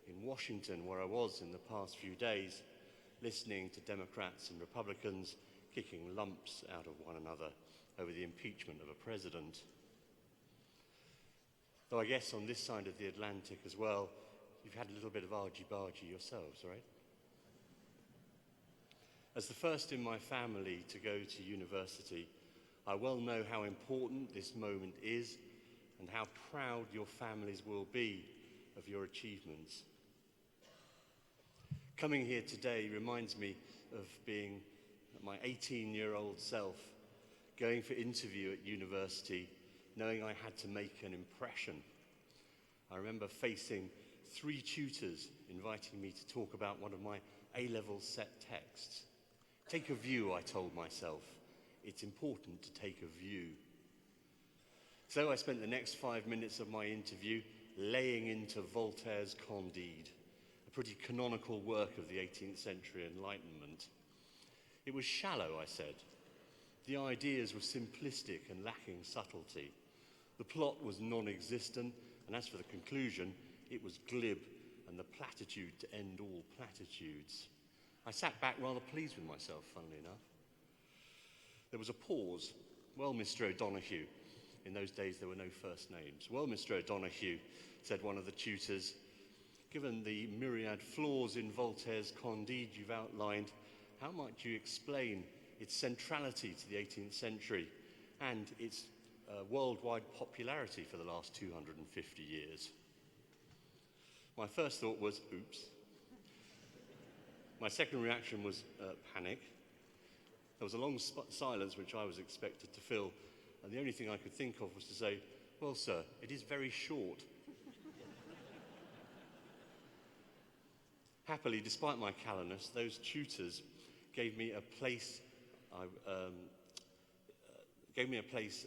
in Washington, where I was in the past few days, listening to Democrats and Republicans kicking lumps out of one another over the impeachment of a president. Though I guess on this side of the Atlantic as well, you've had a little bit of argy-bargy yourselves, right? As the first in my family to go to university, I well know how important this moment is and how proud your families will be of your achievements. Coming here today reminds me of being my 18-year-old self, going for interview at university, knowing I had to make an impression. I remember facing 3 tutors inviting me to talk about one of my A-level set texts. Take a view, I told myself. It's important to take a view. So I spent the next 5 minutes of my interview laying into Voltaire's Candide, a pretty canonical work of the 18th century Enlightenment. It was shallow, I said. The ideas were simplistic and lacking subtlety. The plot was non-existent, and as for the conclusion, it was glib and the platitude to end all platitudes. I sat back rather pleased with myself, funnily enough. There was a pause. Well, Mr. O'Donoghue, in those days there were no first names. Well, Mr. O'Donoghue, said one of the tutors, given the myriad flaws in Voltaire's Candide you've outlined, how might you explain its centrality to the 18th century and its worldwide popularity for the last 250 years? My first thought was, oops. My second reaction was panic. There was a long silence which I was expected to fill, and the only thing I could think of was to say, well, sir, it is very short. Happily, despite my callousness, those tutors gave me a place,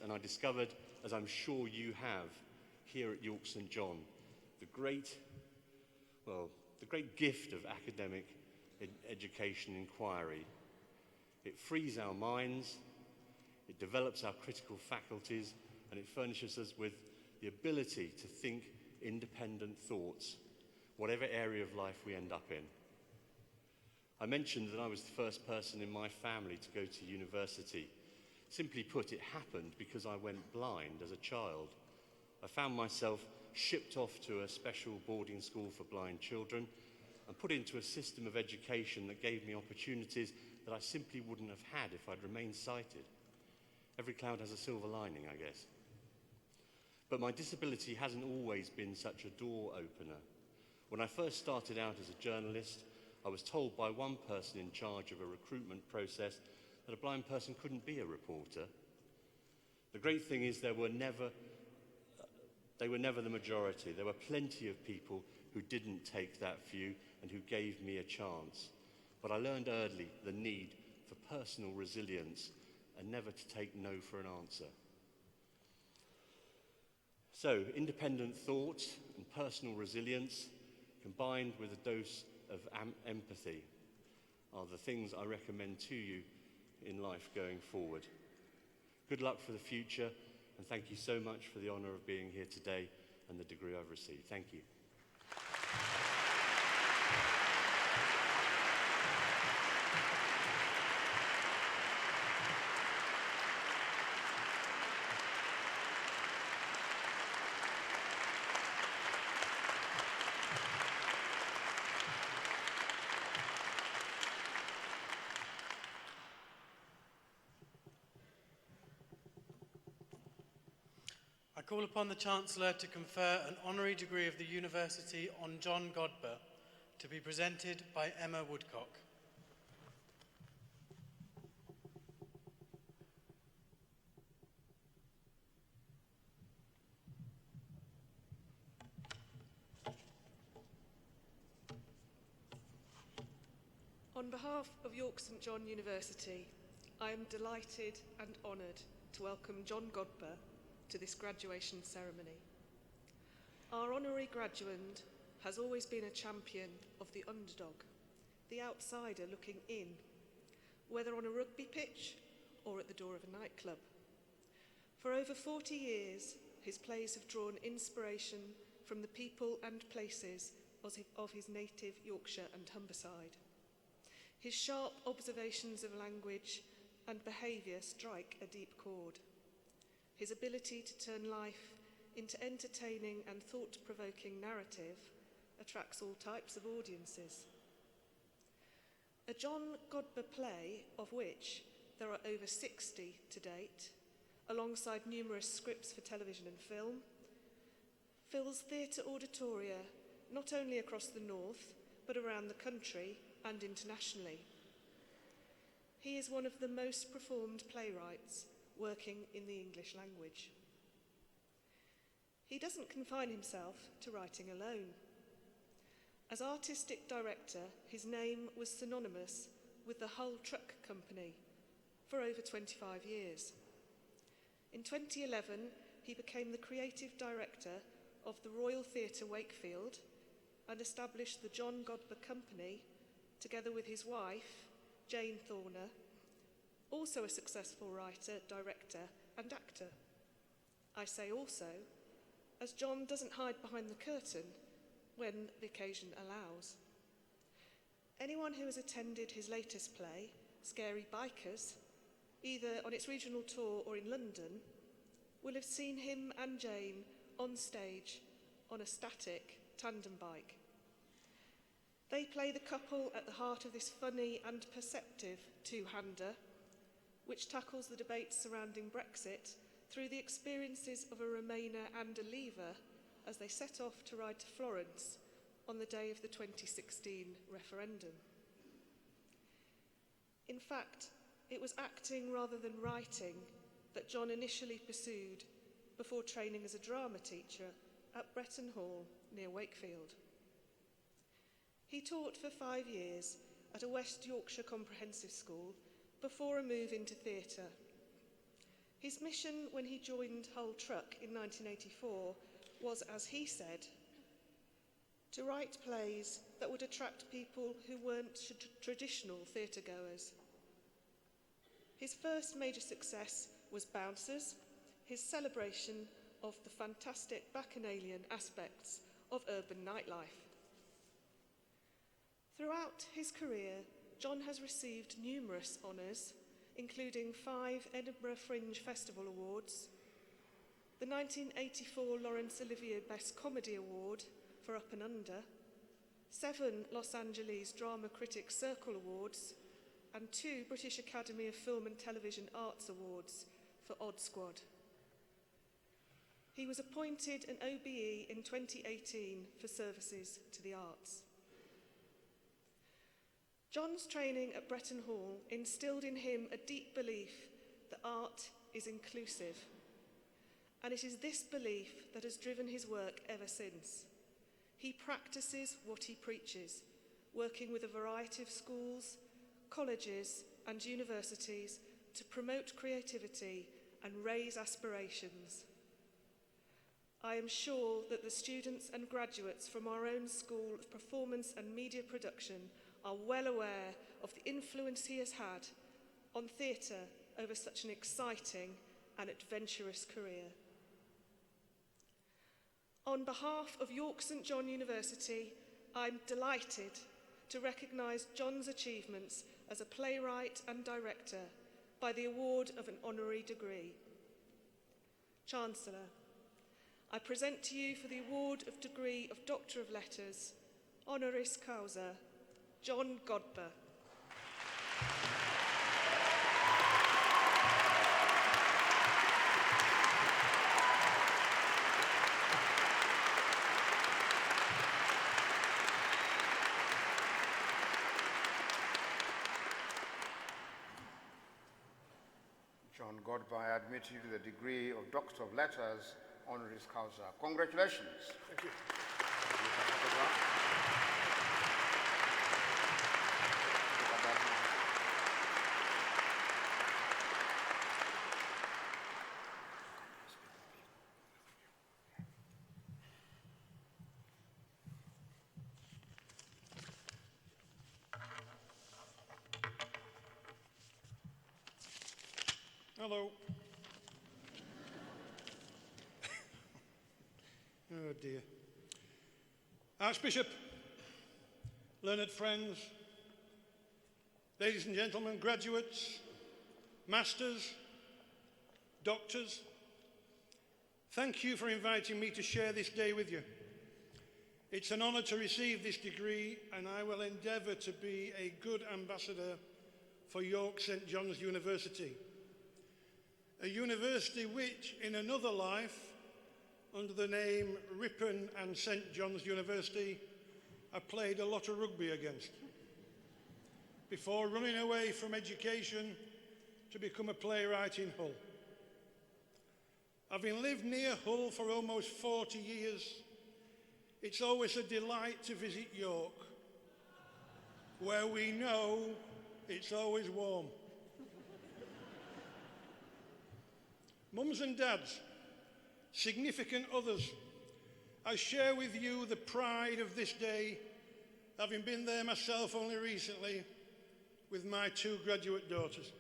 and I discovered, as I'm sure you have, here at York St John, the great gift of academic education inquiry. It frees our minds, it develops our critical faculties, and it furnishes us with the ability to think independent thoughts, whatever area of life we end up in. I mentioned that I was the first person in my family to go to university. Simply put, it happened because I went blind as a child. I found myself shipped off to a special boarding school for blind children and put into a system of education that gave me opportunities that I simply wouldn't have had if I'd remained sighted. Every cloud has a silver lining, I guess. But my disability hasn't always been such a door opener. When I first started out as a journalist, I was told by one person in charge of a recruitment process that a blind person couldn't be a reporter. The great thing is they were never the majority. There were plenty of people who didn't take that view and who gave me a chance. But I learned early the need for personal resilience and never to take no for an answer. So, independent thought and personal resilience, combined with a dose of empathy, are the things I recommend to you in life going forward. Good luck for the future, and thank you so much for the honour of being here today and the degree I've received. Thank you. I call upon the Chancellor to confer an honorary degree of the University on John Godber, to be presented by Emma Woodcock. On behalf of York St John University, I am delighted and honoured to welcome John Godber to this graduation ceremony. Our honorary graduand has always been a champion of the underdog, the outsider looking in, whether on a rugby pitch or at the door of a nightclub. For over 40 years, his plays have drawn inspiration from the people and places of his native Yorkshire and Humberside. His sharp observations of language and behaviour strike a deep chord. His ability to turn life into entertaining and thought-provoking narrative attracts all types of audiences. A John Godber play, of which there are over 60 to date, alongside numerous scripts for television and film, fills theatre auditoria not only across the north, but around the country and internationally. He is one of the most performed playwrights working in the English language. He doesn't confine himself to writing alone. As artistic director, his name was synonymous with the Hull Truck Company for over 25 years. In 2011, he became the creative director of the Royal Theatre Wakefield and established the John Godber Company together with his wife, Jane Thorner, also a successful writer, director and actor. I say also, as John doesn't hide behind the curtain when the occasion allows. Anyone who has attended his latest play, Scary Bikers, either on its regional tour or in London, will have seen him and Jane on stage on a static tandem bike. They play the couple at the heart of this funny and perceptive two-hander, which tackles the debates surrounding Brexit through the experiences of a Remainer and a Leaver as they set off to ride to Florence on the day of the 2016 referendum. In fact, it was acting rather than writing that John initially pursued before training as a drama teacher at Bretton Hall near Wakefield. He taught for 5 years at a West Yorkshire comprehensive school before a move into theatre. His mission when he joined Hull Truck in 1984 was, as he said, to write plays that would attract people who weren't traditional theatre goers. His first major success was Bouncers, his celebration of the fantastic bacchanalian aspects of urban nightlife. Throughout his career, John has received numerous honours, including 5 Edinburgh Fringe Festival Awards, the 1984 Laurence Olivier Best Comedy Award for Up and Under, 7 Los Angeles Drama Critics Circle Awards, and 2 British Academy of Film and Television Arts Awards for Odd Squad. He was appointed an OBE in 2018 for services to the arts. John's training at Bretton Hall instilled in him a deep belief that art is inclusive, and it is this belief that has driven his work ever since. He practices what he preaches, working with a variety of schools, colleges and universities to promote creativity and raise aspirations. I am sure that the students and graduates from our own School of Performance and Media Production are well aware of the influence he has had on theatre over such an exciting and adventurous career. On behalf of York St John University, I'm delighted to recognise John's achievements as a playwright and director by the award of an honorary degree. Chancellor, I present to you for the award of degree of Doctor of Letters, honoris causa, John Godber. John Godber, I admit you to the degree of Doctor of Letters, honoris causa. Congratulations. Thank you. Hello. Oh dear. Archbishop, learned friends, ladies and gentlemen, graduates, masters, doctors, thank you for inviting me to share this day with you. It's an honour to receive this degree, and I will endeavour to be a good ambassador for York St John's University. A university which, in another life, under the name Ripon and St John's University, I played a lot of rugby against, before running away from education to become a playwright in Hull. Having lived near Hull for almost 40 years, it's always a delight to visit York, where we know it's always warm. Mums and dads, significant others, I share with you the pride of this day, having been there myself only recently with my 2 graduate daughters.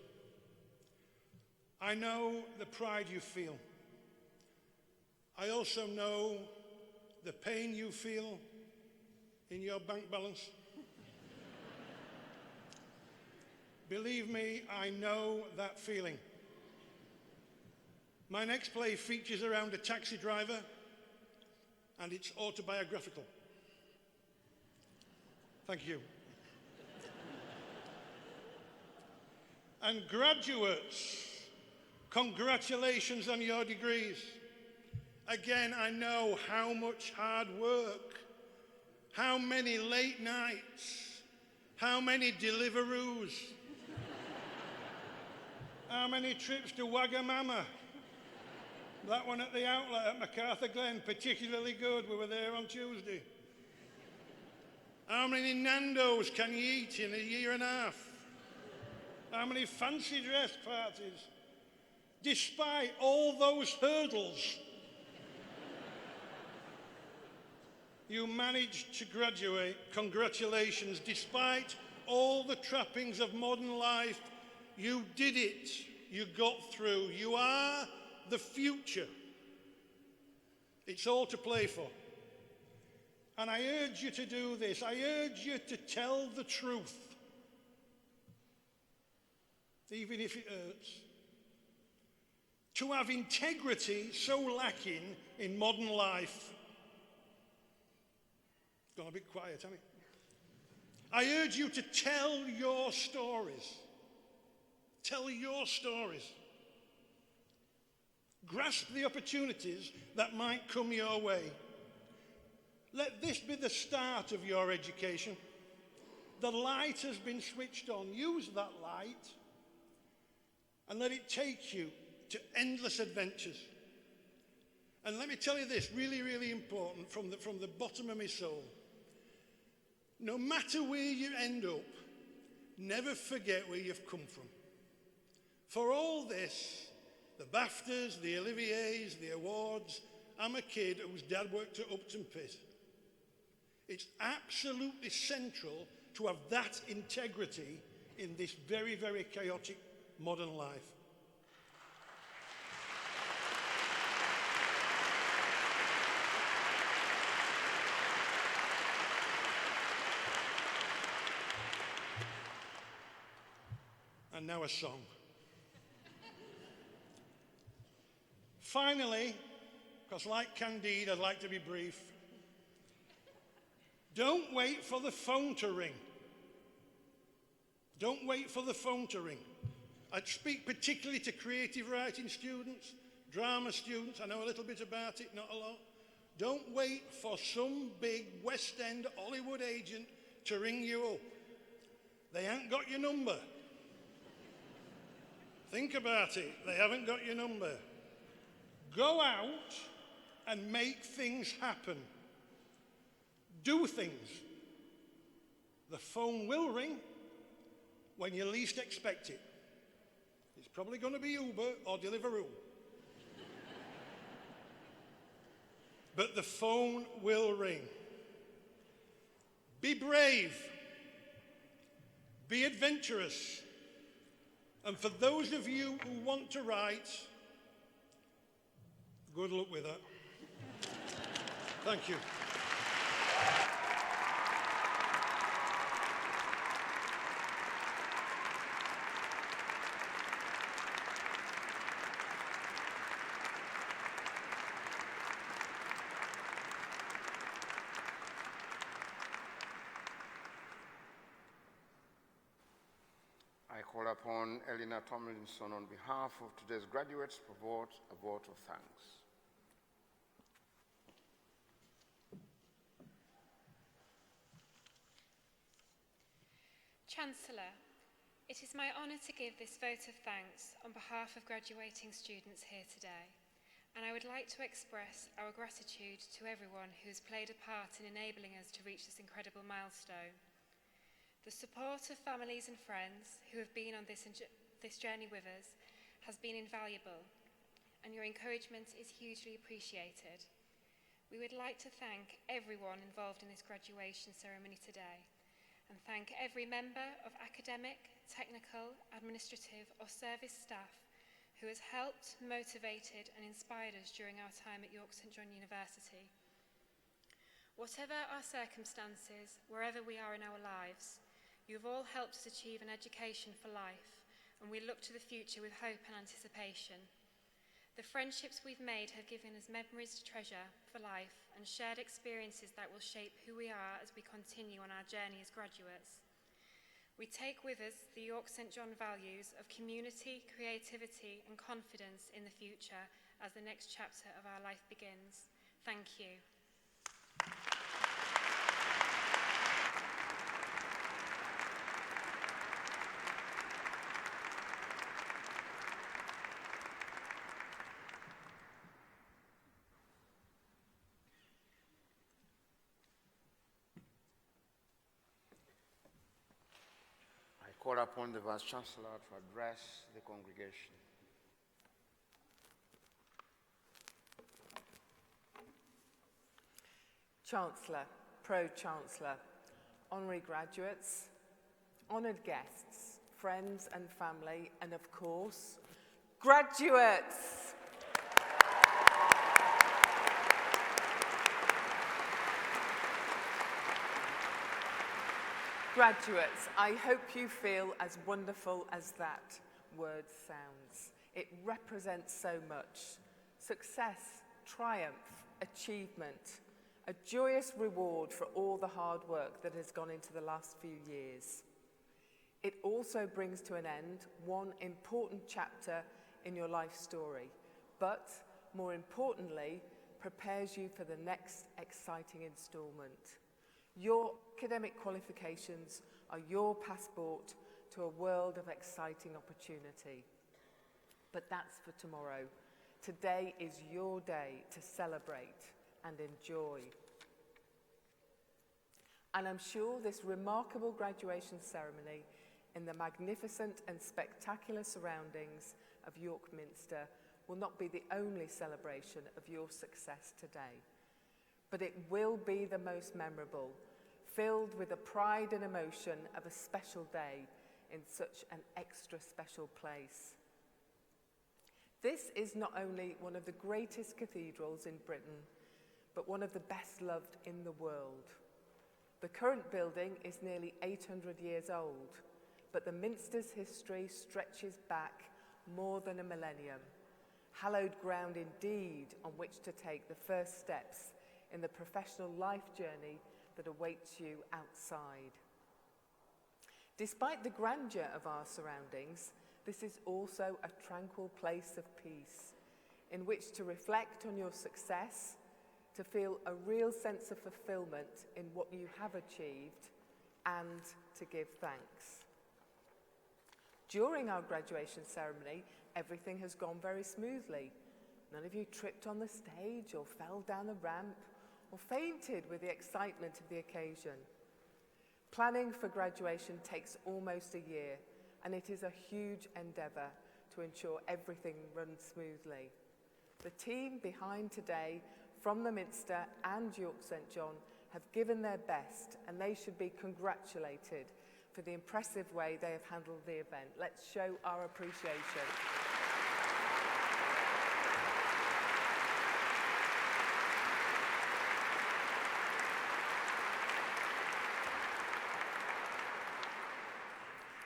I know the pride you feel. I also know the pain you feel in your bank balance. Believe me, I know that feeling. My next play features around a taxi driver, and it's autobiographical. Thank you. And graduates, congratulations on your degrees. Again, I know how much hard work, how many late nights, how many Deliveroos, how many trips to Wagamama. That one at the outlet at MacArthur Glen, particularly good. We were there on Tuesday. How many Nando's can you eat in a year and a half? How many fancy dress parties? Despite all those hurdles, you managed to graduate. Congratulations. Despite all the trappings of modern life, you did it. You got through. You are the future. It's all to play for. And I urge you to do this. I urge you to tell the truth. even if it hurts. To have integrity so lacking in modern life. It's gone a bit quiet, hasn't it? I urge you to tell your stories. Tell your stories. Grasp the opportunities that might come your way. Let this be the start of your education. The light has been switched on. Use that light and let it take you to endless adventures. And let me tell you this, really, really important from the bottom of my soul. No matter where you end up, never forget where you've come from. For all this, the BAFTAs, the Olivier's, the awards, I'm a kid whose dad worked at Upton Pit. It's absolutely central to have that integrity in this very, very chaotic modern life. And now a song. Finally, because like Candide, I'd like to be brief. Don't wait for the phone to ring. Don't wait for the phone to ring. I speak particularly to creative writing students, drama students. I know a little bit about it, not a lot. Don't wait for some big West End Hollywood agent to ring you up. They ain't got your number. Think about it. They haven't got your number. Go out and make things happen. Do things. The phone will ring when you least expect it. It's probably going to be Uber or Deliveroo. But the phone will ring. Be brave. Be adventurous. And for those of you who want to write, good luck with that. Thank you. I call upon Elena Tomlinson on behalf of today's graduates to provide a vote of thanks. Chancellor, it is my honour to give this vote of thanks on behalf of graduating students here today, and I would like to express our gratitude to everyone who has played a part in enabling us to reach this incredible milestone. The support of families and friends who have been on this journey with us has been invaluable, and your encouragement is hugely appreciated. We would like to thank everyone involved in this graduation ceremony today, and thank every member of academic, technical, administrative or service staff who has helped, motivated and inspired us during our time at York St John University. Whatever our circumstances, wherever we are in our lives, you have all helped us achieve an education for life, and we look to the future with hope and anticipation. The friendships we've made have given us memories to treasure for life and shared experiences that will shape who we are as we continue on our journey as graduates. We take with us the York St John values of community, creativity and confidence in the future as the next chapter of our life begins. Thank you. I call upon the Vice-Chancellor to address the congregation. Chancellor, Pro-Chancellor, Honorary graduates, honoured guests, friends and family, and of course, graduates! Graduates, I hope you feel as wonderful as that. word sounds. It represents so much. Success, triumph, achievement, a joyous reward for all the hard work that has gone into the last few years. It also brings to an end one important chapter in your life story, but more importantly, prepares you for the next exciting instalment. Your academic qualifications are your passport to a world of exciting opportunity. But that's for tomorrow. Today is your day to celebrate and enjoy. And I'm sure this remarkable graduation ceremony in the magnificent and spectacular surroundings of York Minster will not be the only celebration of your success today, but it will be the most memorable, filled with the pride and emotion of a special day in such an extra special place. This is not only one of the greatest cathedrals in Britain, but one of the best loved in the world. The current building is nearly 800 years old, but the Minster's history stretches back more than a millennium. Hallowed ground indeed on which to take the first steps in the professional life journey that awaits you outside. Despite the grandeur of our surroundings, this is also a tranquil place of peace in which to reflect on your success, to feel a real sense of fulfillment in what you have achieved, and to give thanks. During our graduation ceremony, everything has gone very smoothly. None of you tripped on the stage or fell down the ramp or fainted with the excitement of the occasion. Planning for graduation takes almost a year, and it is a huge endeavour to ensure everything runs smoothly. The team behind today from the Minster and York St John have given their best, and they should be congratulated for the impressive way they have handled the event. Let's show our appreciation.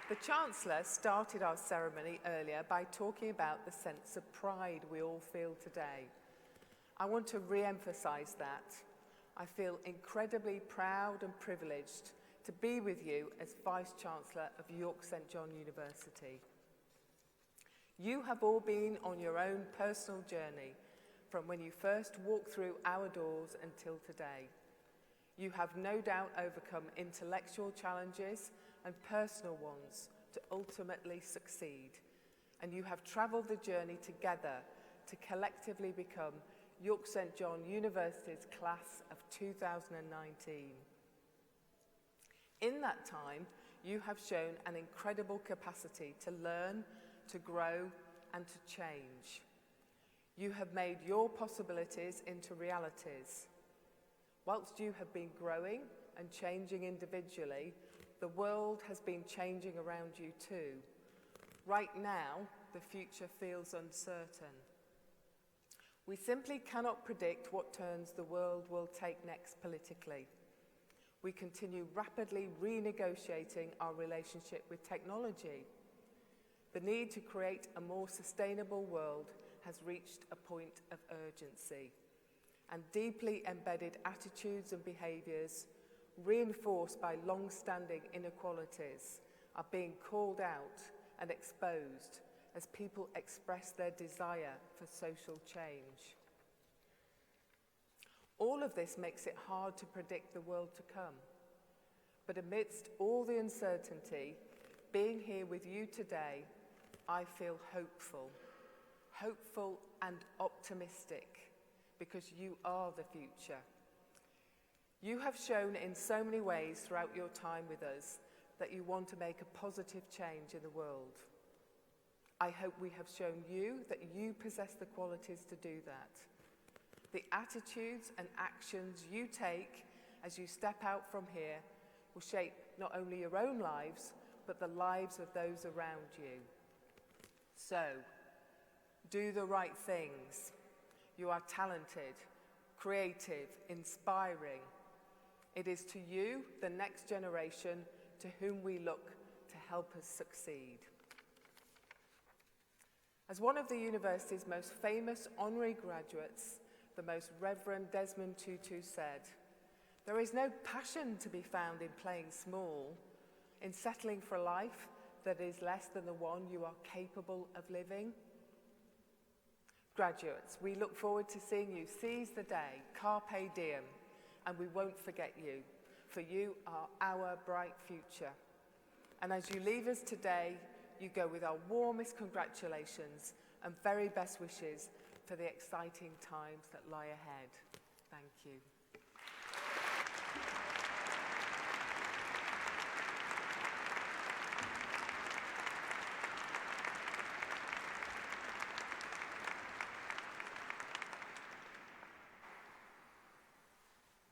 The Chancellor started our ceremony earlier by talking about the sense of pride we all feel today. I want to re-emphasise that. I feel incredibly proud and privileged to be with you as Vice-Chancellor of York St John University. You have all been on your own personal journey from when you first walked through our doors until today. You have no doubt overcome intellectual challenges and personal ones to ultimately succeed, and you have travelled the journey together to collectively become York St John University's class of 2019. In that time, you have shown an incredible capacity to learn, to grow, and to change. You have made your possibilities into realities. Whilst you have been growing and changing individually, the world has been changing around you too. Right now, the future feels uncertain. We simply cannot predict what turns the world will take next politically. We continue rapidly renegotiating our relationship with technology. The need to create a more sustainable world has reached a point of urgency, and deeply embedded attitudes and behaviours, reinforced by long-standing inequalities, are being called out and exposed as people express their desire for social change. All of this makes it hard to predict the world to come. But amidst all the uncertainty, being here with you today, I feel hopeful and optimistic, because you are the future. You have shown in so many ways throughout your time with us that you want to make a positive change in the world. I hope we have shown you that you possess the qualities to do that. The attitudes and actions you take as you step out from here will shape not only your own lives, but the lives of those around you. So, do the right things. You are talented, creative, inspiring. It is to you, the next generation, to whom we look to help us succeed. As one of the university's most famous honorary graduates, the Most Reverend Desmond Tutu said, "There is no passion to be found in playing small, in settling for a life that is less than the one you are capable of living." Graduates, we look forward to seeing you seize the day, carpe diem, and we won't forget you, for you are our bright future. And as you leave us today, you go with our warmest congratulations and very best wishes for the exciting times that lie ahead. Thank you.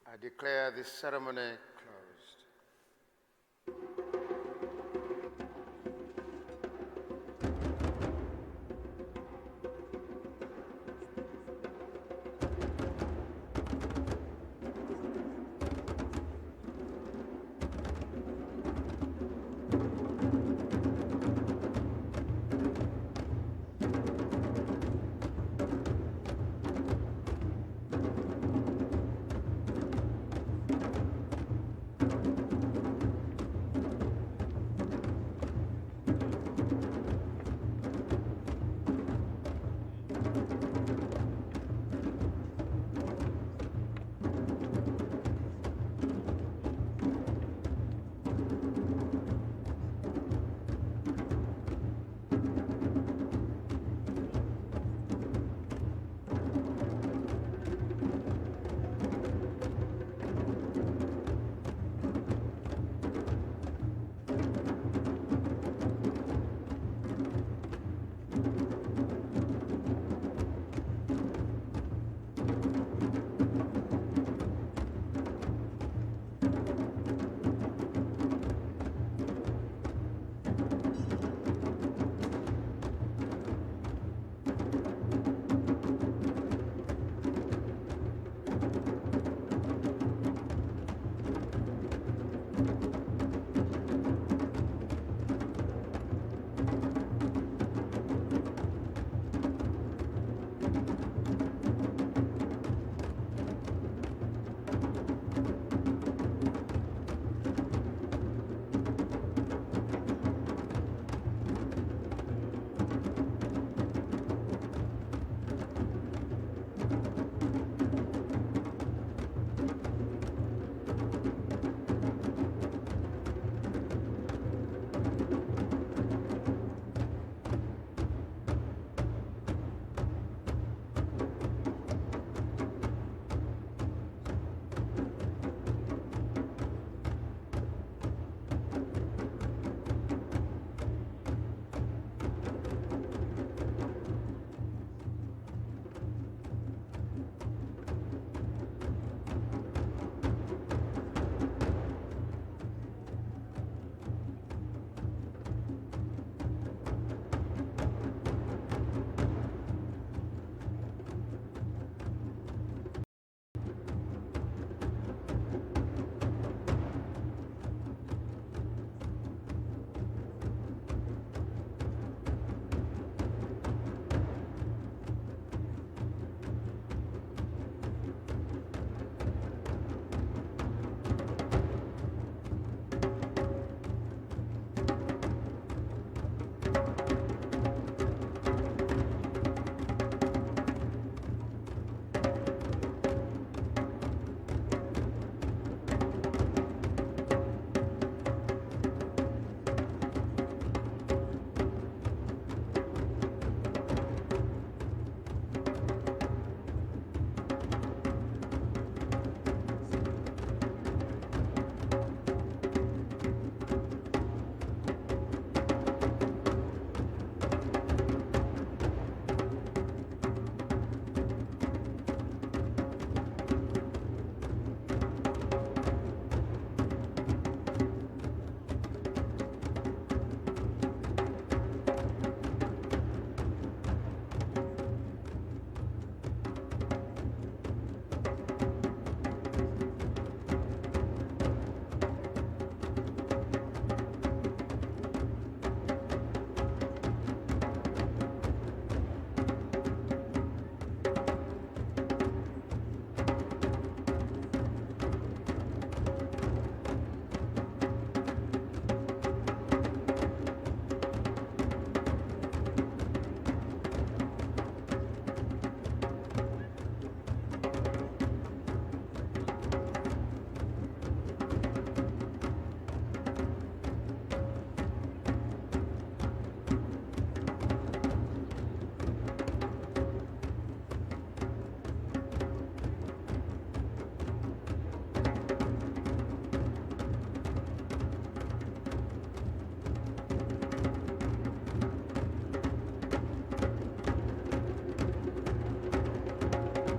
I declare this ceremony closed.